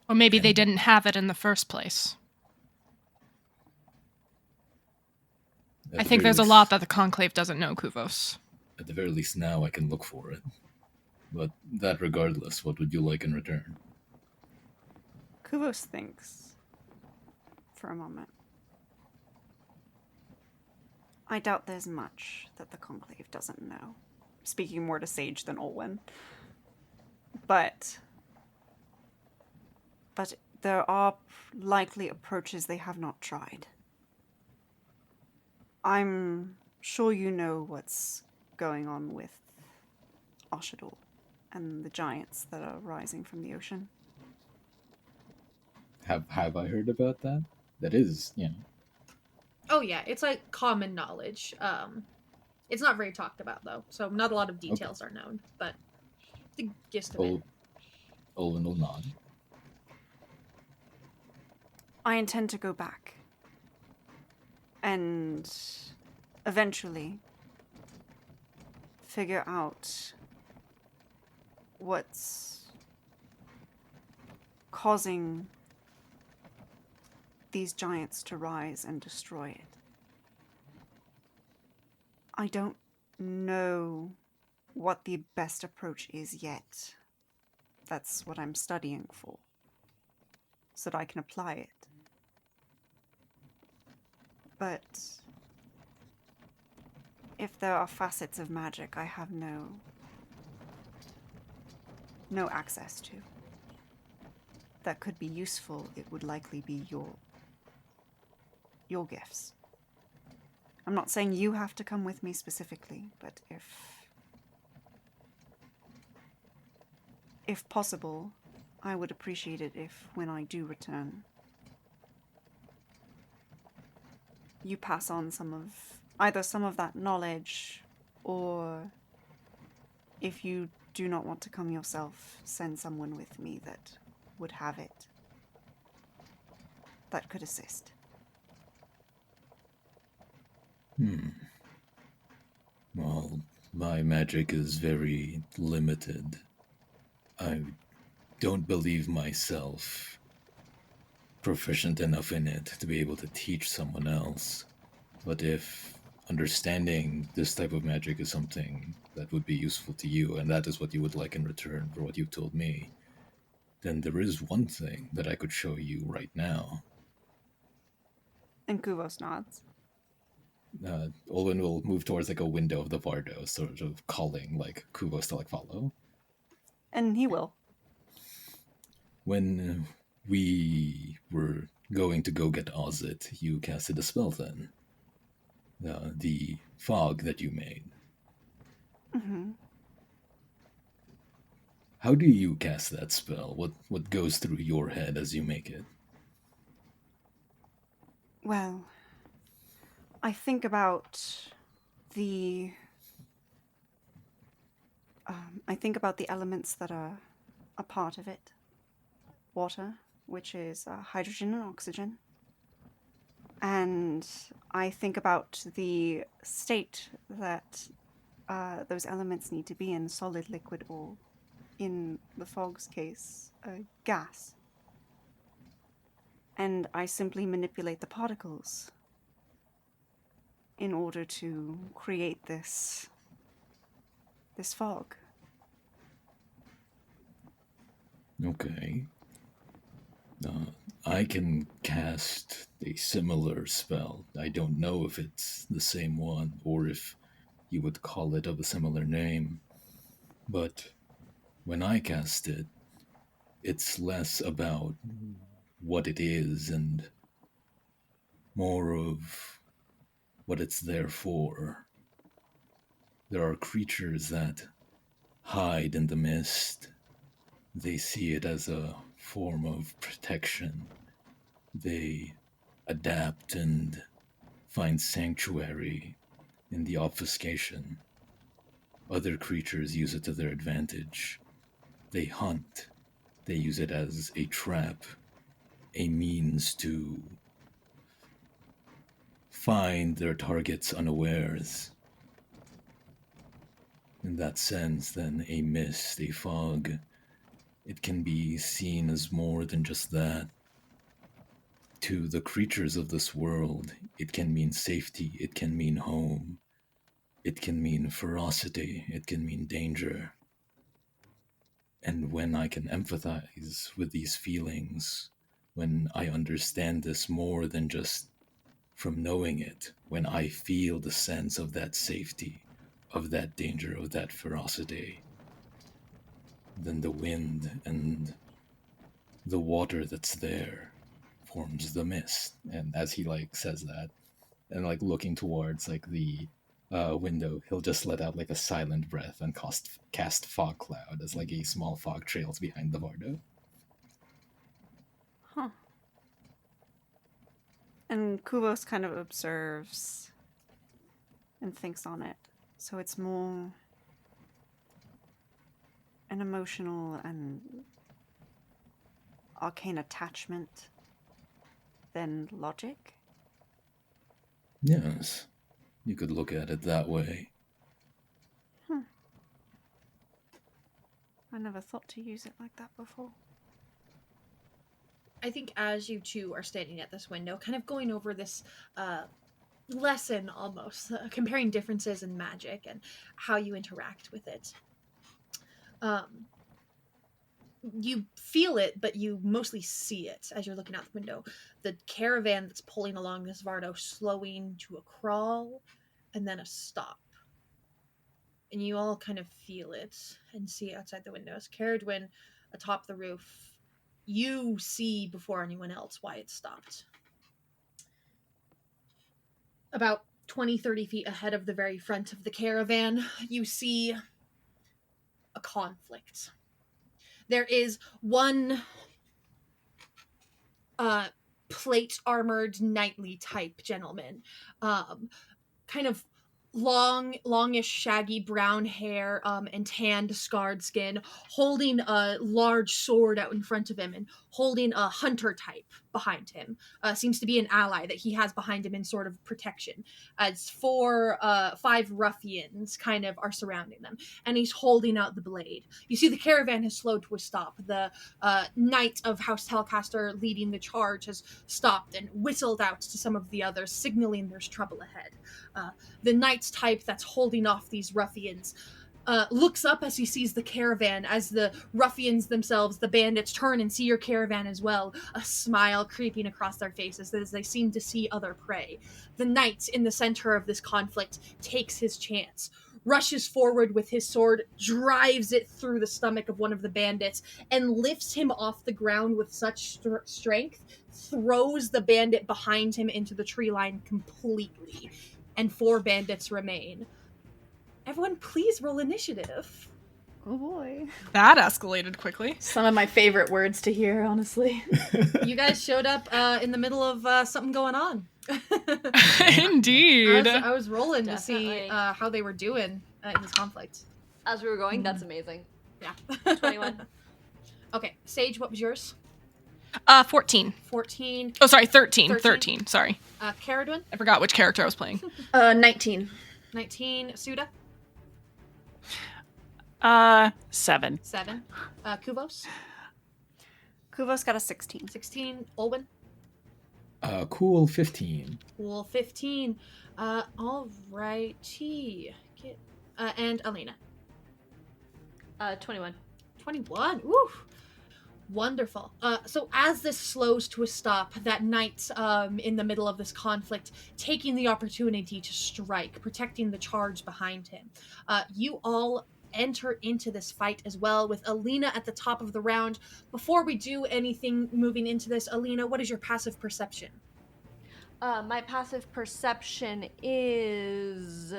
Or maybe they
And-
didn't have it in the first place.
At
I
the
think
very
there's a
least-
lot that the Conclave doesn't know, Kuvos.
At the very least now I can look for it. But that regardless, what would you like in return?
Kuvos thinks for a moment. I doubt there's much that the Conclave doesn't know. Speaking more to Sage than Olwen. But there are likely approaches they have not tried. I'm sure you know what's going on with Oshador and the giants that are rising from the ocean.
Have I heard about that? That is,
Oh yeah, it's like common knowledge. It's not very talked about though, so not a lot of details are known, but the gist of it.
Olwen will nod.
I intend to go back and eventually figure out what's causing these giants to rise and destroy it. I don't know what the best approach is yet. That's what I'm studying for, so that I can apply it. But if there are facets of magic I have no access to that could be useful, it would likely be your gifts. I'm not saying you have to come with me specifically, but if possible, I would appreciate it if, when I do return, you pass on either some of that knowledge, or if you do not want to come yourself, send someone with me that would have it, that could assist.
Well, my magic is very limited. I don't believe myself proficient enough in it to be able to teach someone else. But if understanding this type of magic is something that would be useful to you, and that is what you would like in return for what you've told me, then there is one thing that I could show you right now.
And Kuvos nods.
Olwen will move towards like a window of the Vardo, sort of calling like Kuvos to like follow.
And he will.
When we were going to go get Ozit, you casted a spell then. The fog that you made.
Mm-hmm.
How do you cast that spell? What goes through your head as you make it?
Well, I think about the elements that are a part of it. Water, which is hydrogen and oxygen. And I think about the state that those elements need to be in, solid, liquid, or, in the fog's case, gas. And I simply manipulate the particles in order to create this fog.
Okay. I can cast a similar spell. I don't know if it's the same one or if you would call it of a similar name. But when I cast it, it's less about what it is and more of what it's there for. There are creatures that hide in the mist. They see it as a form of protection. They adapt and find sanctuary in the obfuscation. Other creatures use it to their advantage. They hunt. They use it as a trap, a means to find their targets unawares. In that sense, then, a mist, a fog, it can be seen as more than just that. To the creatures of this world, it can mean safety, it can mean home, it can mean ferocity, it can mean danger. And when I can empathize with these feelings, when I understand this more than just from knowing it, when I feel the sense of that safety, of that danger, of that ferocity, then the wind and the water that's there forms the mist. And as he like says that, and like looking towards like the window, he'll just let out like a silent breath and cast fog cloud as like a small fog trails behind the Vardo.
Huh. And Kuvos kind of observes and thinks on it. So it's more an emotional and arcane attachment than logic.
Yes. You could look at it that way.
I never thought to use it like that before.
I think as you two are standing at this window, kind of going over this lesson almost, comparing differences in magic and how you interact with it. You feel it, but you mostly see it as you're looking out the window. The caravan that's pulling along this Vardo slowing to a crawl and then a stop. And you all kind of feel it and see it outside the windows. Caradwin, atop the roof, you see before anyone else why it stopped. About 20, 30 feet ahead of the very front of the caravan, you see a conflict. There is one plate armored knightly type gentleman, kind of longish, shaggy brown hair, and tanned, scarred skin, holding a large sword out in front of him and holding a hunter type behind him. Seems to be an ally that he has behind him in sort of protection. As 5 ruffians kind of are surrounding them, and he's holding out the blade. You see the caravan has slowed to a stop. The knight of House Telcaster leading the charge has stopped and whistled out to some of the others, signaling there's trouble ahead. The knight's type that's holding off these ruffians looks up as he sees the caravan, as the ruffians themselves, the bandits, turn and see your caravan as well, a smile creeping across their faces as they seem to see other prey. The knight in the center of this conflict takes his chance, rushes forward with his sword, drives it through the stomach of one of the bandits, and lifts him off the ground with such strength, throws the bandit behind him into the tree line completely. And 4 bandits remain. Everyone, please roll initiative.
Oh boy.
That escalated quickly.
Some of my favorite words to hear, honestly.
You guys showed up in the middle of something going on.
Indeed.
I was rolling to
Definitely.
see how they were doing in this conflict.
As we were going, that's amazing.
Yeah.
21.
Okay, Sage, what was yours?
14.
14.
Oh, sorry, 13.
13.
13, sorry.
Caradwin?
I forgot which character I was playing.
19.
19. Suda?
7.
7. Kuvos?
Kuvos got a 16.
16. Olwyn?
Cool 15.
Cool. 15. Alrighty. And Alina?
21.
21. Woo! Wonderful. So as this slows to a stop, that knight in the middle of this conflict, taking the opportunity to strike, protecting the charge behind him, you all enter into this fight as well, with Alina at the top of the round. Before we do anything moving into this, Alina, what is your passive perception?
My passive perception is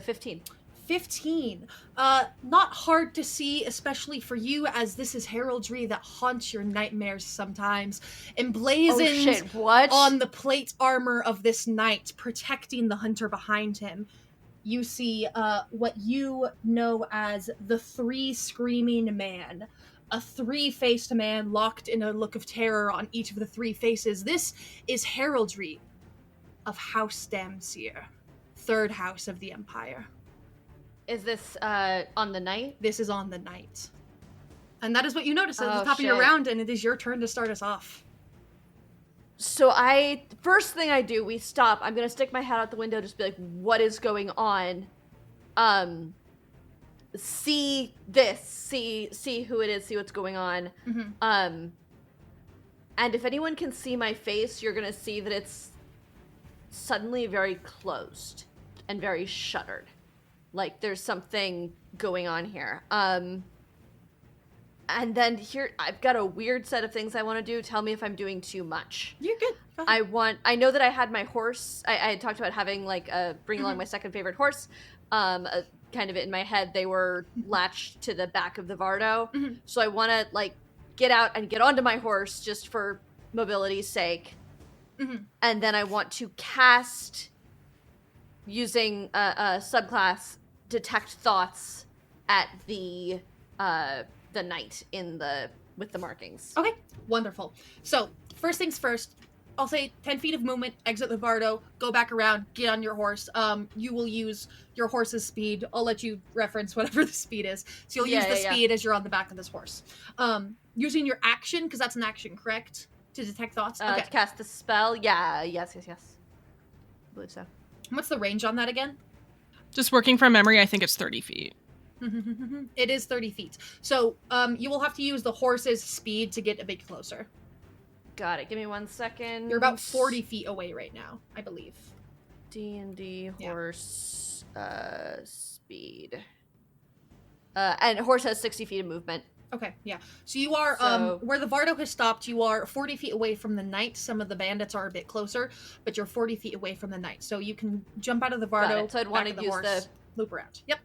15.
15. Not hard to see, especially for you, as this is heraldry that haunts your nightmares sometimes. Emblazoned
Oh shit, what?
on the plate armor of this knight, protecting the hunter behind him, you see what you know as the 3 Screaming Man. A 3-faced man locked in a look of terror on each of the 3 faces. This is heraldry of House Damseer, 3rd house of the Empire.
Is this on the night?
This is on the night. And that is what you notice at the
Oh,
top of your
shit.
round, and it is your turn to start us off.
So first thing I do, we stop. I'm gonna stick my head out the window, just be like, what is going on? See this, see who it is, see what's going on.
Mm-hmm.
And if anyone can see my face, you're gonna see that it's suddenly very closed and very shuttered. Like there's something going on here. And then here, I've got a weird set of things I want to do. Tell me if I'm doing too much.
You're good. Go ahead.
I know that I had my horse. I had talked about having bring along my second favorite horse. Kind of in my head, they were latched to the back of the Vardo.
Mhm.
So I want to get out and get onto my horse just for mobility's sake.
Mhm.
And then I want to cast, using a subclass, detect thoughts at the knight with the markings.
Okay, wonderful. So, first things first, I'll say 10 feet of movement, exit the Vardo, go back around, get on your horse. You will use your horse's speed. I'll let you reference whatever the speed is. So you'll use the speed as you're on the back of this horse. Using your action, because that's an action, correct? To detect thoughts? Okay.
To cast the spell? Yeah, yes. I believe so.
What's the range on that again?
Just working from memory, I think it's 30 feet.
It is 30 feet. So you will have to use the horse's speed to get a bit closer.
Got it. Give me 1 second.
You're about 40 feet away right now, I believe.
D&D horse speed. And horse has 60 feet of movement.
Okay, yeah. So you are, where the Vardo has stopped, you are 40 feet away from the knight. Some of the bandits are a bit closer, but you're 40 feet away from the knight. So you can jump out of the Vardo,
so I'd want to use
horse, loop around. Yep.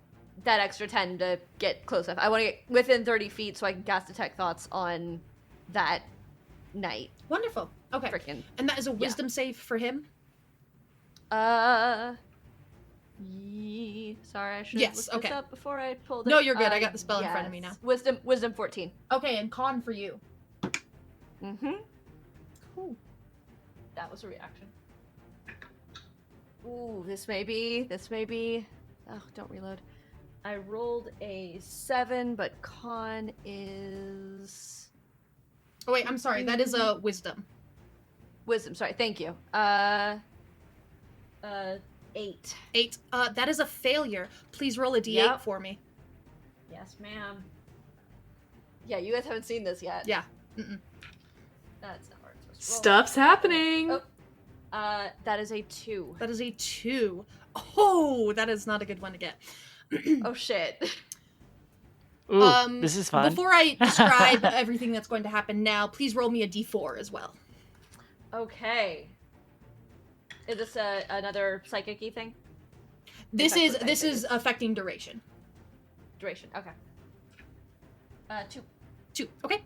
That extra 10 to get close enough. I want to get within 30 feet so I can cast Detect Thoughts on that knight.
Wonderful. Okay.
Frickin'.
And that is a wisdom save for him?
Sorry, I should have looked this up before I pulled it.
No, you're good. I got the spell in front of me now.
Wisdom 14.
Okay, and con for you.
Mm-hmm.
Cool.
That was a reaction. Ooh, this may be. Oh, don't reload. I rolled a 7, but con is...
Oh, wait, I'm sorry. That is a wisdom.
Wisdom, sorry. Thank you. 8.
8. That is a failure. Please roll a d8 for me.
Yes, ma'am. Yeah, you guys haven't seen this yet.
Yeah. Mm-mm.
That's not where it's supposed to roll.
Stuff's happening.
Oh. That is a 2.
That is a 2. Oh, that is not a good one to get.
Oh, shit.
Ooh, this is fun.
Before I describe everything that's going to happen now, please roll me a d4 as well.
Okay. Is this another psychic-y thing?
This is affecting duration.
Duration, okay. 2.
2. Okay.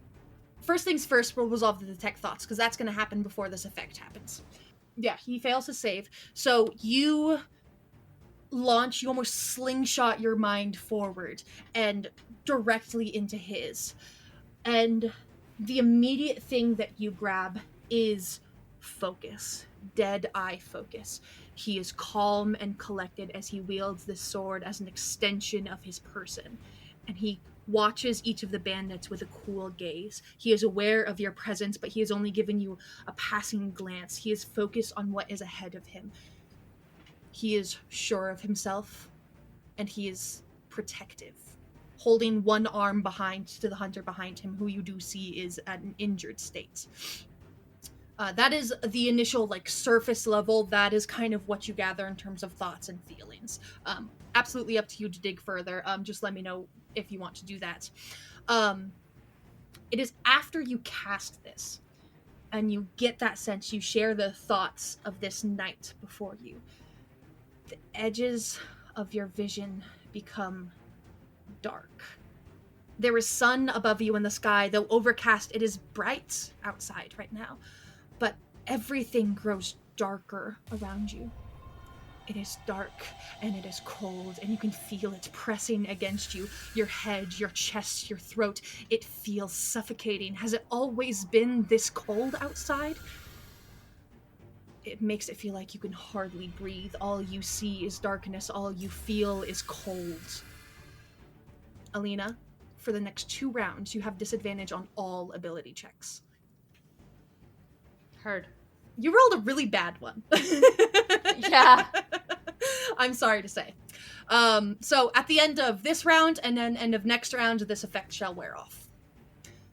First things first, we'll resolve the detect thoughts, because that's going to happen before this effect happens. Yeah, he fails to save. So you almost slingshot your mind forward and directly into his. And the immediate thing that you grab is focus. Dead eye focus. He is calm and collected as he wields this sword as an extension of his person. And he watches each of the bandits with a cool gaze. He is aware of your presence, but he has only given you a passing glance. He is focused on what is ahead of him. He is sure of himself, and he is protective, holding one arm behind to the hunter behind him, who you do see is at an injured state. That is the initial, surface level. That is kind of what you gather in terms of thoughts and feelings. Absolutely up to you to dig further. Just let me know if you want to do that. It is after you cast this, and you get that sense, you share the thoughts of this night before you. The edges of your vision become dark. There is sun above you in the sky, though overcast. It is bright outside right now, but everything grows darker around you. It is dark and it is cold, and you can feel it pressing against you. Your head, your chest, your throat. It feels suffocating. Has it always been this cold outside? It makes it feel like you can hardly breathe. All you see is darkness. All you feel is cold. Alina, for the next 2 rounds, you have disadvantage on all ability checks.
Heard.
You rolled a really bad one.
Yeah.
I'm sorry to say. So at the end of this round and then end of next round, this effect shall wear off.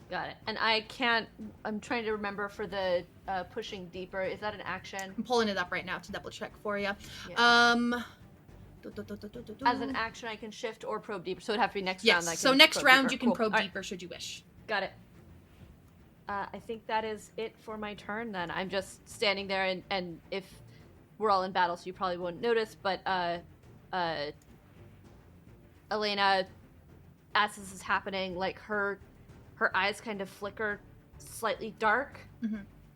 Got it. And I'm trying to remember for the pushing deeper. Is that an action?
I'm pulling it up right now to double check for you.
Yeah. As an action, I can shift or probe deeper. So it'd have to be next round.
Yes, so next round you can probe
All
deeper should you wish.
Got it. I think that is it for my turn then. I'm just standing there, and if we're all in battle, so you probably won't notice, but Elena, as this is happening, her eyes kind of flicker slightly dark,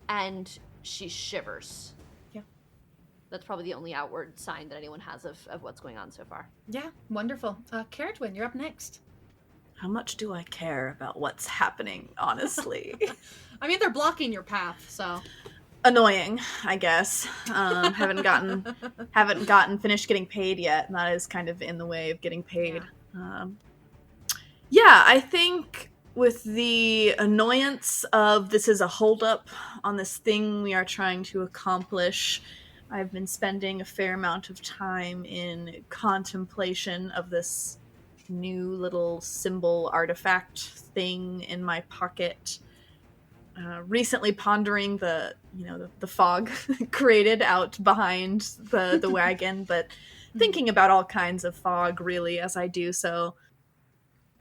and she shivers.
Yeah.
That's probably the only outward sign that anyone has of what's going on so far.
Yeah, wonderful. Caratwin, you're up next.
How much do I care about what's happening, honestly?
I mean, they're blocking your path, so...
annoying, I guess. Haven't gotten finished getting paid yet, and that is kind of in the way of getting paid. I think with the annoyance of this is a holdup on this thing we are trying to accomplish, I've been spending a fair amount of time in contemplation of this new little symbol artifact thing in my pocket. Recently pondering the fog created out behind the wagon, but thinking about all kinds of fog really as I do so.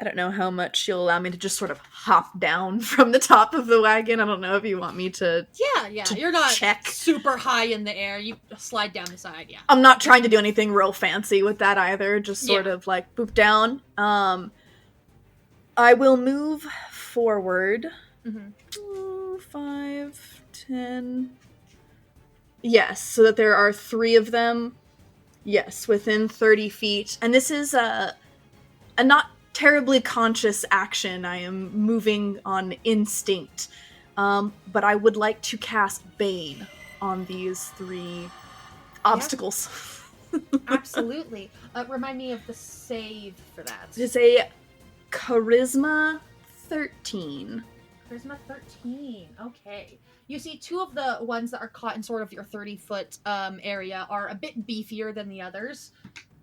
I don't know how much you'll allow me to just sort of hop down from the top of the wagon. I don't know if you want me to.
Yeah.
To
You're not
check.
super high in the air. You slide down the side, yeah.
I'm not trying to do anything real fancy with that either. Just sort
Yeah.
of like boop down. I will move forward. 5, 10. Yes, so that there are 3 of them. Yes, within 30 feet. And this is a not terribly conscious action. I am moving on instinct. But I would like to cast Bane on these 3 obstacles.
Absolutely. Remind me of the save for that.
It is a Charisma 13.
Charisma 13. Okay. You see 2 of the ones that are caught in sort of your 30-foot area are a bit beefier than the others.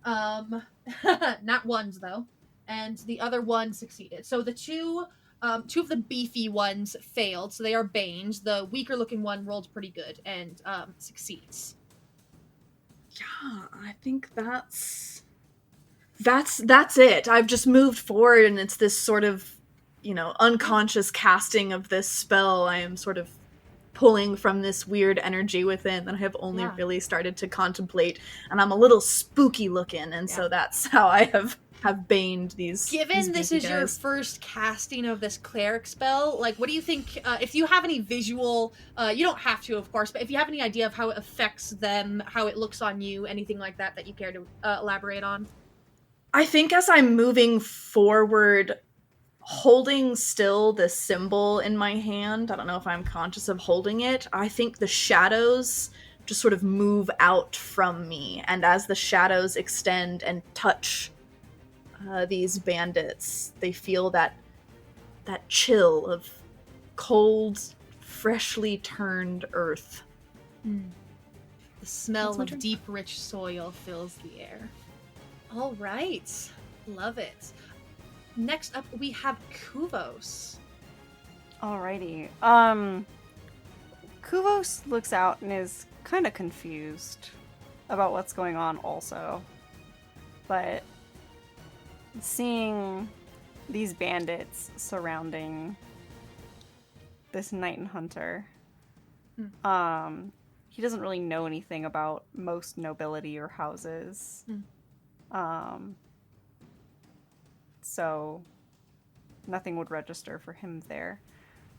Not ones, though. And the other one succeeded. So the 2 of the beefy ones failed, so they are Banes. The weaker-looking one rolled pretty good and succeeds.
Yeah, I think that's it. I've just moved forward, and it's this sort of, unconscious casting of this spell. I am sort of pulling from this weird energy within that I have only really started to contemplate, and I'm a little spooky looking, and so that's how I have baned these.
Given this is
guys.
your first casting of this cleric spell, like, what do you think, if you have any visual, you don't have to, of course, but if you have any idea of how it affects them, how it looks on you, anything like that you care to elaborate on?
I think as I'm moving forward, holding still the symbol in my hand, I don't know if I'm conscious of holding it, I think the shadows just sort of move out from me, and as the shadows extend and touch these bandits, they feel that chill of cold, freshly turned earth.
The smell of deep, rich soil fills the air. All right. Love it. Next up, we have Kuvos.
Alrighty. Kuvos looks out and is kind of confused about what's going on also. But seeing these bandits surrounding this knight and hunter, he doesn't really know anything about most nobility or houses. So nothing would register for him there.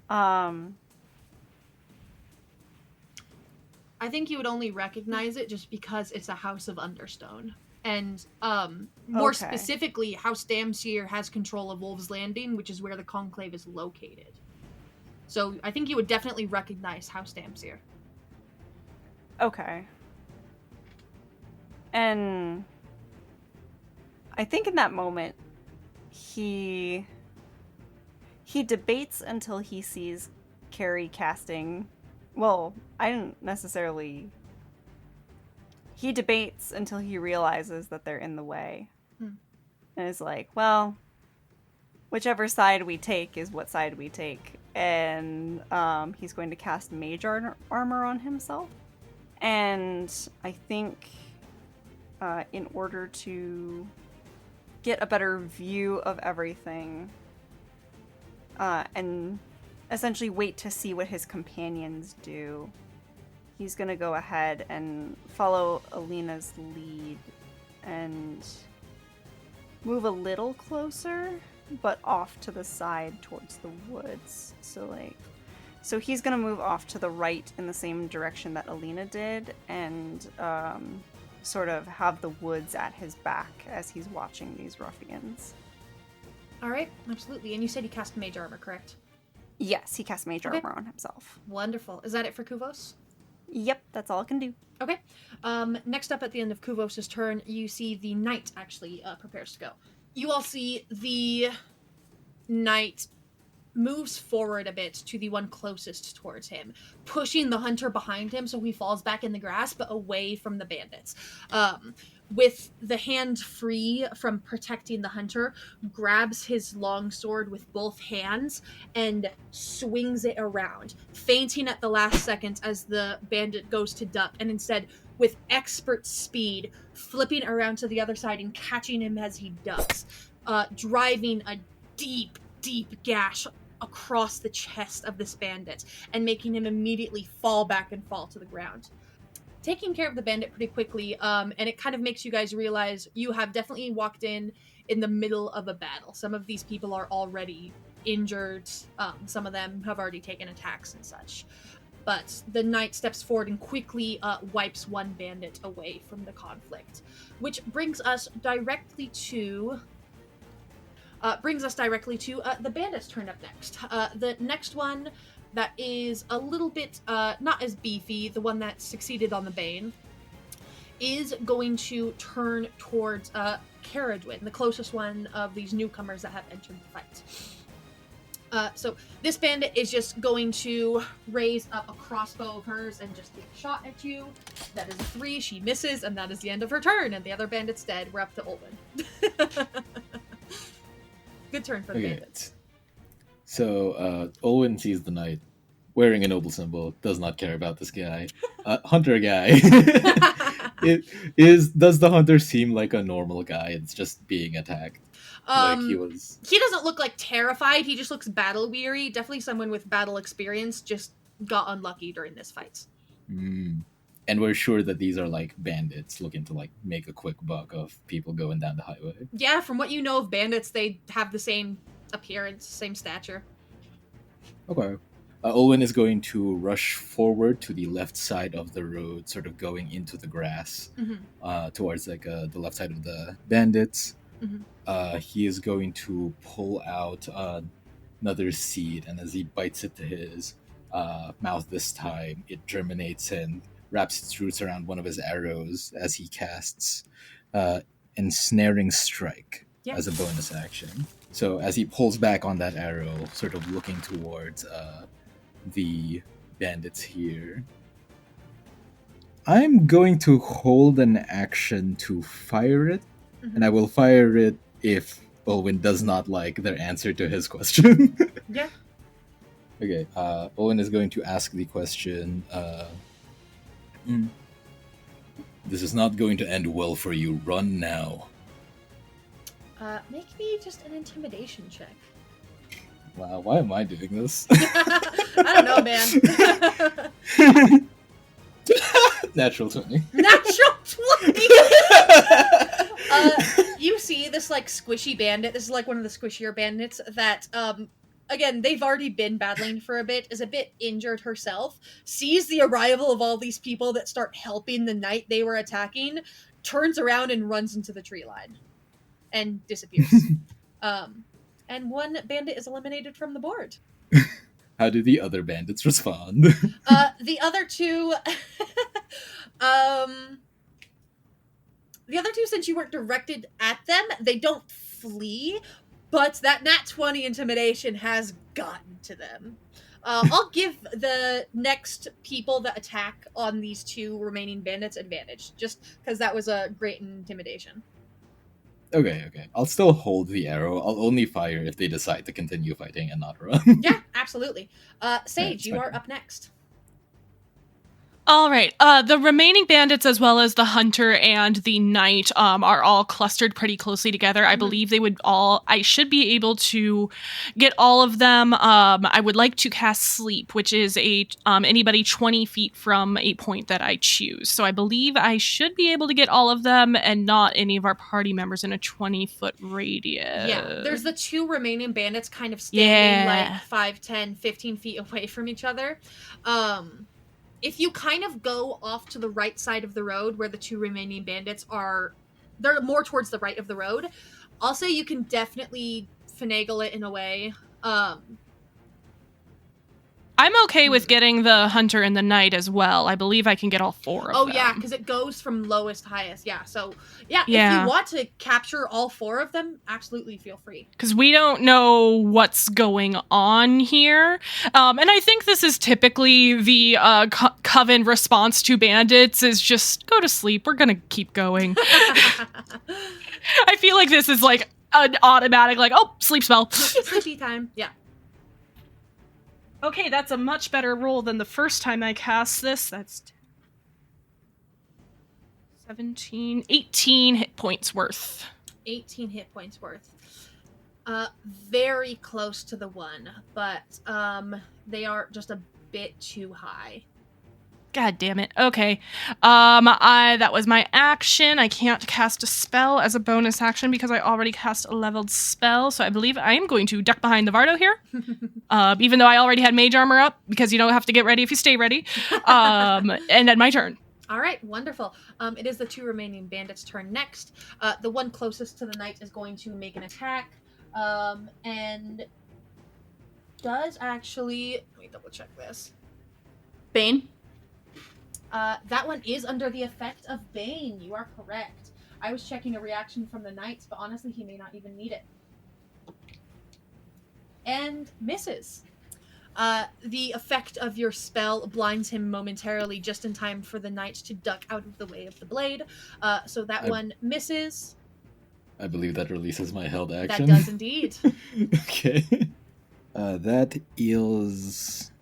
I think you would only recognize it just because it's a house of Understone. And more specifically, House Damseer has control of Wolves Landing, which is where the Conclave is located. So I think you would definitely recognize House Damseer.
Okay. And I think in that moment, he debates until he sees Carrie casting. Well, I didn't necessarily. He debates until he realizes that they're in the way. And is like, well, whichever side we take is what side we take. And he's going to cast Mage Armor on himself. And I think in order to get a better view of everything and essentially wait to see what his companions do, he's going to go ahead and follow Alina's lead and move a little closer, but off to the side towards the woods. So he's going to move off to the right in the same direction that Alina did, and sort of have the woods at his back as he's watching these ruffians.
All right, absolutely. And you said he cast Mage Armor, correct?
Yes, he casts Mage Armor on himself.
Wonderful. Is that it for Kuvos?
Yep, that's all it can do.
Okay. Next up at the end of Kuvos' turn, you see the knight actually prepares to go. You all see the knight moves forward a bit to the one closest towards him, pushing the hunter behind him so he falls back in the grass, but away from the bandits. With the hand free from protecting the hunter, grabs his longsword with both hands and swings it around, feinting at the last second as the bandit goes to duck, and instead, with expert speed, flipping around to the other side and catching him as he ducks, driving a deep gash across the chest of this bandit and making him immediately fall back and fall to the ground. Taking care of the bandit pretty quickly, and it kind of makes you guys realize you have definitely walked in the middle of a battle. Some of these people are already injured. Some of them have already taken attacks and such. But the knight steps forward and quickly wipes one bandit away from the conflict, which brings us directly to the bandits turn up next. The next one that is a little bit not as beefy, the one that succeeded on the Bane, is going to turn towards Caradwin, the closest one of these newcomers that have entered the fight. So this bandit is just going to raise up a crossbow of hers and just take a shot at you. That is a 3. She misses, and that is the end of her turn, and the other bandit's dead. We're up to Olwen. Good turn for the bandits.
So, Olwen sees the knight wearing a noble symbol, does not care about this guy. Hunter guy. Does the hunter seem like a normal guy? It's just being attacked.
He doesn't look like terrified, he just looks battle weary. Definitely someone with battle experience, just got unlucky during this fight.
And we're sure that these are like bandits looking to like make a quick buck of people going down the highway. Yeah,
from what you know of bandits, they have the same appearance, same stature.
Okay. Olwen is going to rush forward to the left side of the road, sort of going into the grass, towards like the left side of the bandits. He is going to pull out another seed, and as he bites it to his mouth this time, it germinates and wraps its roots around one of his arrows as he casts Ensnaring Strike as a bonus action. So as he pulls back on that arrow, sort of looking towards the bandits here, I'm going to hold an action to fire it, and I will fire it if Olwen does not like their answer to his question.
Yeah.
Okay, Olwen is going to ask the question, this is not going to end well for you. Run now.
Make me just an intimidation check.
Wow, why am I doing this?
I don't know, man.
Natural 20.
Natural 20! You see this, like, squishy bandit. This is, like, one of the squishier bandits that, again, they've already been battling for a bit, is a bit injured herself, sees the arrival of all these people that start helping the knight they were attacking, turns around and runs into the tree line. And disappears. And one bandit is eliminated from the board.
How do the other bandits respond?
The other two... the other two, since you weren't directed at them, they don't flee, but that nat 20 intimidation has gotten to them. I'll give the next people that attack on these two remaining bandits advantage, just because that was a great intimidation.
Okay. I'll still hold the arrow. I'll only fire if they decide to continue fighting and not run.
Yeah, absolutely. Sage, you are up next.
All right. The remaining bandits, as well as the hunter and the knight, are all clustered pretty closely together. I believe I should be able to get all of them. I would like to cast Sleep, which is anybody 20 feet from a point that I choose. So I believe I should be able to get all of them and not any of our party members in a 20-foot radius.
Yeah, there's the two remaining bandits kind of standing like 5, 10, 15 feet away from each other. If you kind of go off to the right side of the road where the two remaining bandits are, they're more towards the right of the road, I'll say you can definitely finagle it in a way.
I I'm okay with getting the hunter and the knight as well. I believe I can get all 4 of them.
Oh yeah, because it goes from lowest to highest. Yeah, so yeah, if
Yeah.
you want to capture all 4 of them, absolutely feel free.
Because we don't know what's going on here. And I think this is typically the coven response to bandits is just go to sleep. We're going to keep going. I feel like this is like an automatic, like, oh, sleep spell.
Sleepy time. Yeah.
Okay, that's a much better roll than the first time I cast this. That's 18 hit points worth.
18 hit points worth. Very close to the 1, but they are just a bit too high.
God damn it. Okay. That was my action. I can't cast a spell as a bonus action because I already cast a leveled spell. So I believe I am going to duck behind the Vardo here. Even though I already had mage armor up, because you don't have to get ready if you stay ready. And then my turn.
All right, wonderful. It is the 2 remaining bandits' turn next. The one closest to the knight is going to make an attack, and does actually. Let me double check this.
Bane?
That one is under the effect of Bane. You are correct. I was checking a reaction from the knights, but honestly, he may not even need it. And misses. The effect of your spell blinds him momentarily just in time for the knight to duck out of the way of the blade. So that one misses.
I believe that releases my held action.
That does indeed.
Okay. That is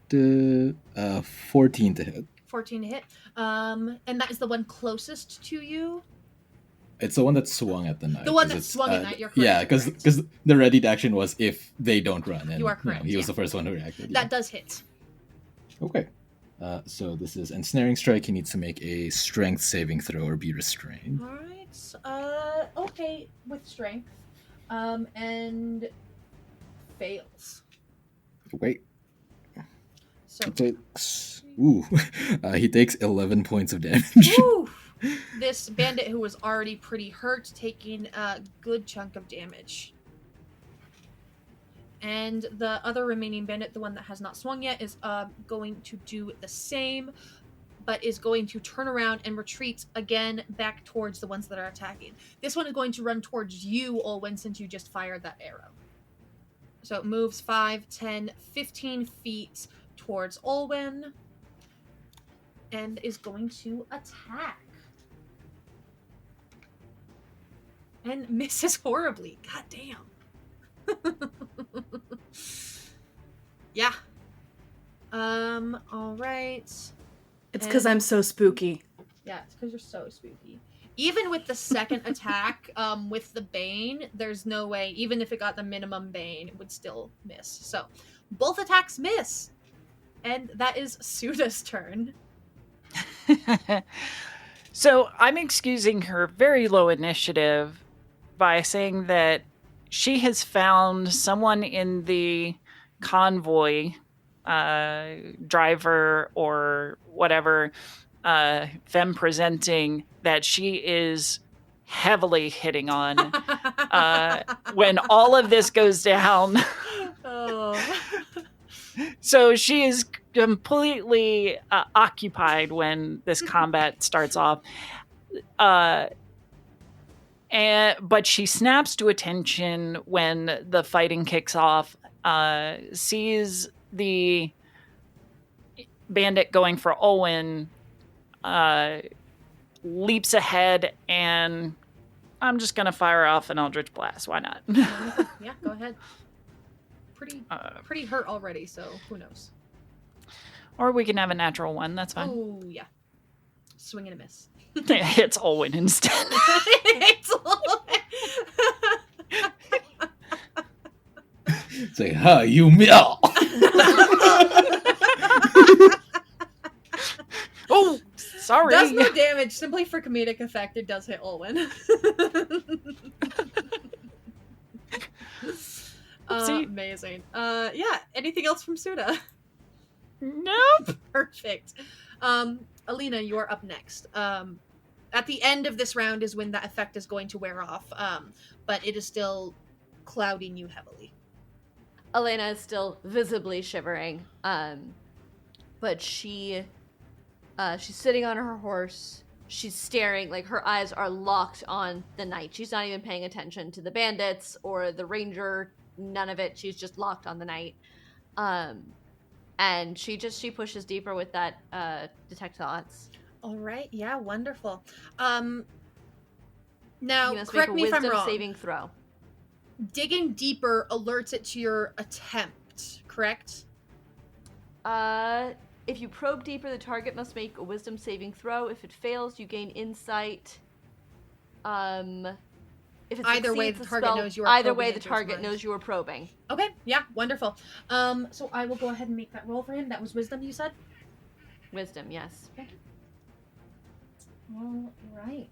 14 to hit.
14 to hit. And that is the one closest to you.
It's the one that swung at the knight.
The one that swung at night, you're correct.
Yeah, because the readied action was if they don't run. And,
You are correct,
he was the first one who reacted. Yeah.
That does hit.
Okay. So this is ensnaring strike. He needs to make a strength saving throw or be restrained.
All right. Okay, with strength. And fails.
Wait.
So.
He takes 11 points of damage.
Woo! This bandit who was already pretty hurt, taking a good chunk of damage. And the other remaining bandit, the one that has not swung yet, is going to do the same, but is going to turn around and retreat again back towards the ones that are attacking. This one is going to run towards you, Olwen, since you just fired that arrow. So it moves 5, 10, 15 feet towards Olwen and is going to attack. And misses horribly. God damn. Yeah. All right.
It's because I'm so spooky.
Yeah, it's because you're so spooky. Even with the second attack, with the Bane, there's no way, even if it got the minimum Bane, it would still miss. So, both attacks miss. And that is Suda's turn.
So I'm excusing her very low initiative by saying that she has found someone in the convoy, driver or whatever, them presenting, that she is heavily hitting on when all of this goes down.
Oh.
So she is completely occupied when this combat starts off. But she snaps to attention when the fighting kicks off, sees the bandit going for Owen, leaps ahead, and I'm just going to fire off an Eldritch Blast. Why not?
Yeah, go ahead. Pretty hurt already, so who knows?
Or we can have a natural one. That's fine.
Oh, yeah. Swing and a miss.
It hits Olwen instead.
It's
Say, ha, you mill.
Oh, sorry.
Does no damage. Simply for comedic effect, it does hit Olwen. Amazing. Yeah, anything else from Suda?
Nope.
Perfect. Alina, you're up next. At the end of this round is when that effect is going to wear off, but it is still clouding you heavily.
Elena is still visibly shivering, but she's sitting on her horse. She's staring, like her eyes are locked on the knight. She's not even paying attention to the bandits or the ranger, none of it. She's just locked on the knight. And she pushes deeper with that detect thoughts.
All right, yeah, wonderful.
You
Now,
must
correct
make a
me if I'm
wisdom
wrong.
saving throw.
Digging deeper alerts it to your attempt, correct?
If you probe deeper, the target must make a wisdom saving throw. If it fails, you gain insight. If it
Either way,
succeeds,
the target knows you are
Either
probing
way, the
into its
target
mind.
knows you are probing.
Okay, yeah, wonderful. So I will go ahead and make that roll for him. That was wisdom, you said?
Wisdom, yes.
All right.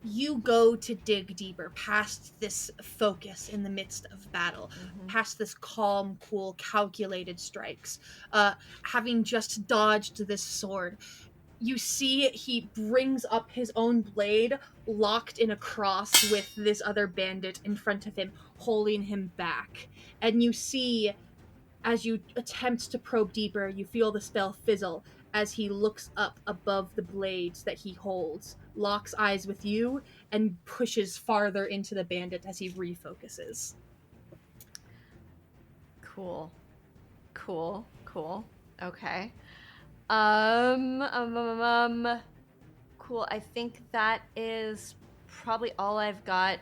You go to dig deeper, past this focus in the midst of battle, past this calm, cool, calculated strikes. Having just dodged this sword, you see he brings up his own blade, locked in a cross with this other bandit in front of him, holding him back. And you see, as you attempt to probe deeper, you feel the spell fizzle as he looks up above the blades that he holds, locks eyes with you, and pushes farther into the bandit as he refocuses.
Cool. Okay. Cool. I think that is probably all I've got.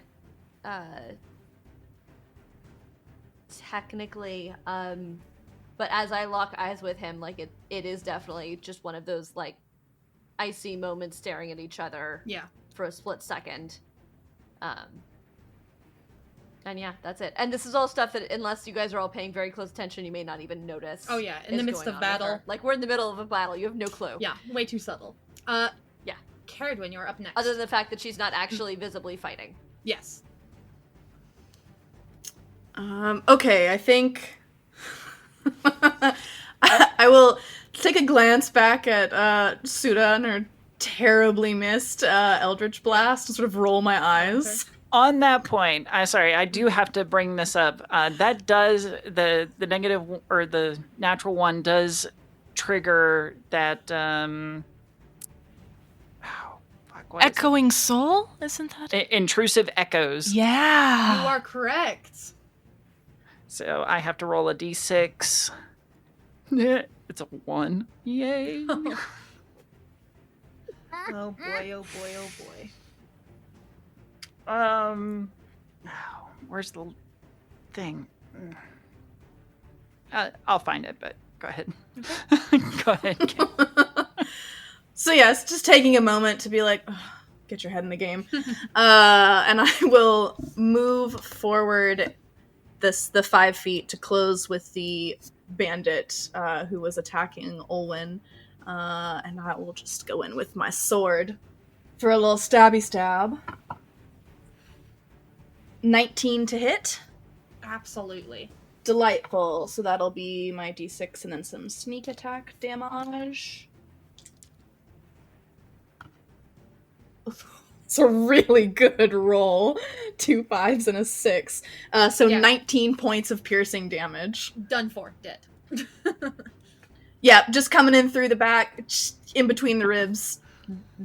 Technically, but as I lock eyes with him, like it is definitely just one of those like icy moments staring at each other.
Yeah.
For a split second. And yeah, that's it. And this is all stuff that, unless you guys are all paying very close attention, you may not even notice.
Oh yeah, in the midst of battle.
Like, we're in the middle of a battle. You have no clue.
Yeah, way too subtle.
Yeah.
Caradwin, you're up next.
Other than the fact that she's not actually visibly fighting.
Yes.
Okay, I think I will take a glance back at Suda and her terribly missed Eldritch Blast and sort of roll my eyes.
Okay.
On that point, I do have to bring this up. That does the negative or the natural one does trigger that. What is it?
Echoing soul, isn't that?
Intrusive echoes.
Yeah.
You are correct.
So I have to roll a d6. It's a 1. Yay.
Oh boy, oh boy, oh boy.
Where's the thing? I'll find it, but go ahead. Go ahead.
So yes, just taking a moment to be like, oh, get your head in the game. And I will move forward the 5 feet to close with the bandit who was attacking Olwen. And I will just go in with my sword for a little stabby stab. 19 to hit.
Absolutely.
Delightful. So that'll be my d6 and then some sneak attack damage. It's a really good roll. 2 5s and a 6. So
Yeah.
19 points of piercing damage.
Done for. Dead.
Yeah, just coming in through the back, just in between the ribs,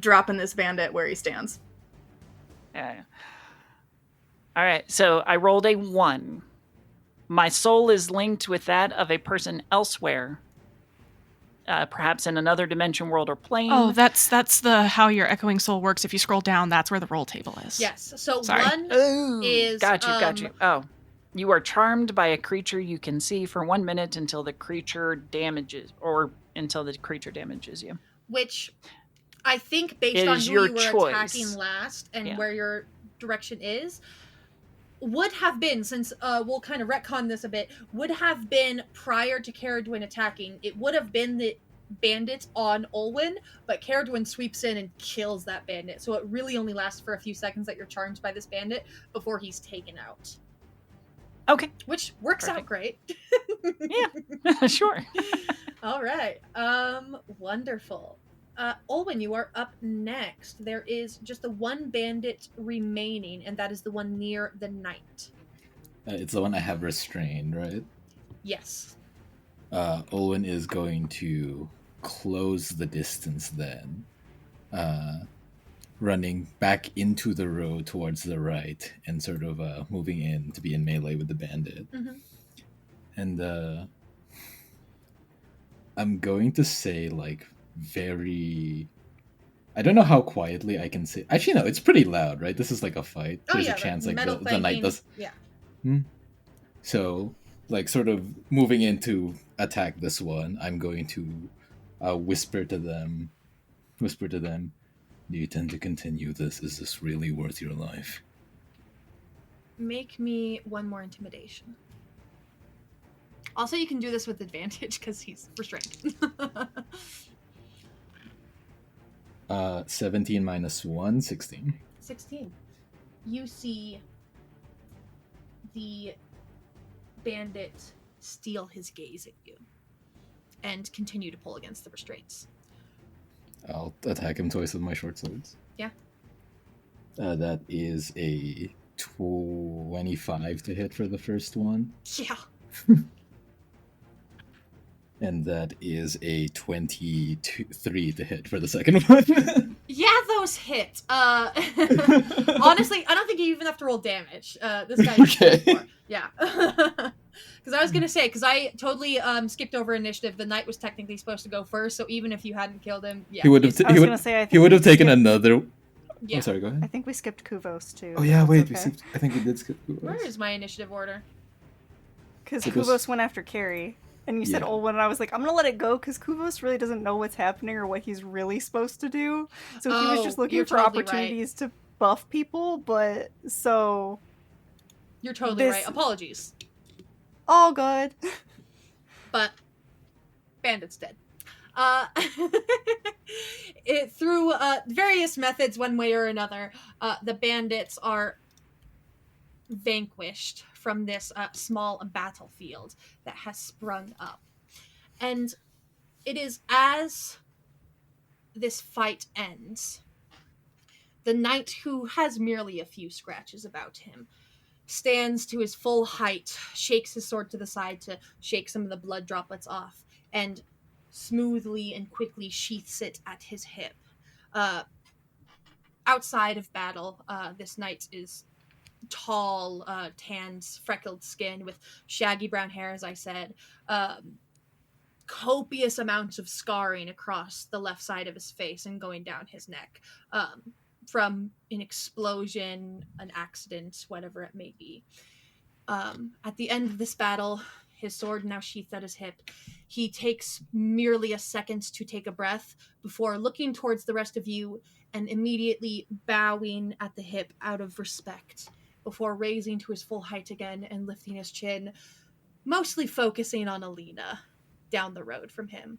dropping this bandit where he stands.
Yeah. All right, so I rolled a 1. My soul is linked with that of a person elsewhere, perhaps in another dimension, world, or plane.
Oh, that's the how your echoing soul works. If you scroll down, that's where the roll table is.
Yes. So
Sorry.
one
Ooh,
is
got you. Oh, you are charmed by a creature you can see for 1 minute until the creature damages you.
which I think based
It
on
is
who
your
you were
choice.
attacking last and
Yeah.
where your direction is, would have been, since we'll kind of retcon this a bit, would have been prior to Caradwin attacking, it would have been the bandit on Olwen, but Caradwin sweeps in and kills that bandit. So it really only lasts for a few seconds that you're charmed by this bandit before he's taken out.
Okay.
Which works out
Perfect.
great.
Yeah, sure.
All right. Wonderful. Olwen, you are up next. There is just the one bandit remaining, and that is the one near the knight.
It's the one I have restrained, right?
Yes.
Olwen is going to close the distance then, running back into the road towards the right and sort of moving in to be in melee with the bandit.
Mm-hmm.
And I'm going to say, like, very... I don't know how quietly I can say... Actually, no, it's pretty loud, right? This is like a fight.
Oh,
There's
yeah,
a chance like
metal
the knight
clanking.
does...
Yeah.
So, like, sort of moving in to attack this one, I'm going to whisper to them, do you intend to continue this? Is this really worth your life?
Make me one more intimidation. Also, you can do this with advantage because he's restrained.
17 minus 1, 16.
16. You see the bandit steal his gaze at you and continue to pull against the restraints.
I'll attack him twice with my short swords.
Yeah.
That is a 25 to hit for the first one.
Yeah.
And that is a 23 to hit for the second one.
Yeah, those hit. Honestly, I don't think you even have to roll damage. This guy.
Okay.
Yeah. Because I was gonna say, because I totally skipped over initiative. The knight was technically supposed to go first, so even if you hadn't killed him, yeah,
He would have.
I was gonna say, I think
He would have
we
taken
skipped-
another.
Yeah.
Oh, sorry. Go
I
ahead.
think we skipped Kuvos too.
Oh yeah,
That's
wait. We
okay.
skipped, I think we did skip.
Where is my initiative order?
Because
Kuvos-
Kuvos went after Carrie. And you said
Yeah.
Olwen, and I was like, I'm gonna let it go because Kuvos really doesn't know what's happening or what he's really supposed to do. So he was just looking
you're
for
totally right.
opportunities to buff people, but so
You're totally
This-
right. Apologies.
all good.
But bandit's dead. Through various methods, one way or another, the bandits are vanquished from this small battlefield that has sprung up. And it is as this fight ends, the knight, who has merely a few scratches about him, stands to his full height, shakes his sword to the side to shake some of the blood droplets off, and smoothly and quickly sheaths it at his hip. Outside of battle, this knight is tall, tanned, freckled skin with shaggy brown hair, as I said. Copious amounts of scarring across the left side of his face and going down his neck. From an explosion, an accident, whatever it may be. At the end of this battle, his sword now sheathed at his hip, he takes merely a second to take a breath before looking towards the rest of you and immediately bowing at the hip out of respect, before raising to his full height again and lifting his chin, mostly focusing on Alina down the road from him.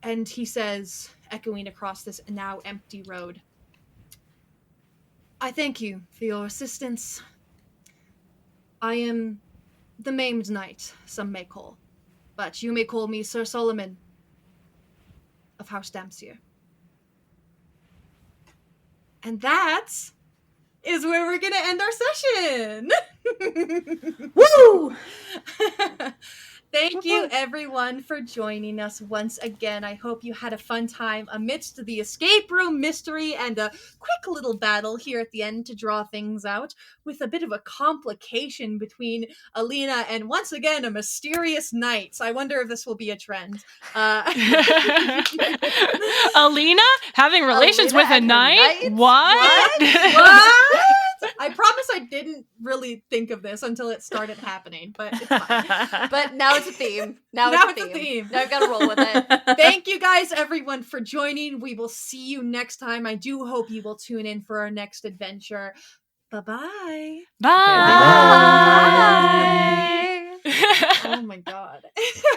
And he says, echoing across this now empty road, I thank you for your assistance. I am the maimed knight, some may call, but you may call me Sir Solomon of House Damsier. And that is where we're going to end our session.
Woo!
Thank you, everyone, for joining us once again. I hope you had a fun time amidst the escape room mystery and a quick little battle here at the end to draw things out, with a bit of a complication between Alina and, once again, a mysterious knight. I wonder if this will be a trend.
Alina having relations
Alina
with a
and her
knight?
knight?
What?
What? I promise I didn't really think of this until it started happening, but it's fine.
But now it's a theme. Now
Now
it's
it's a theme.
Now I've got to roll with it.
Thank you guys, everyone, for joining. We will see you next time. I do hope you will tune in for our next adventure. Bye-bye.
Bye.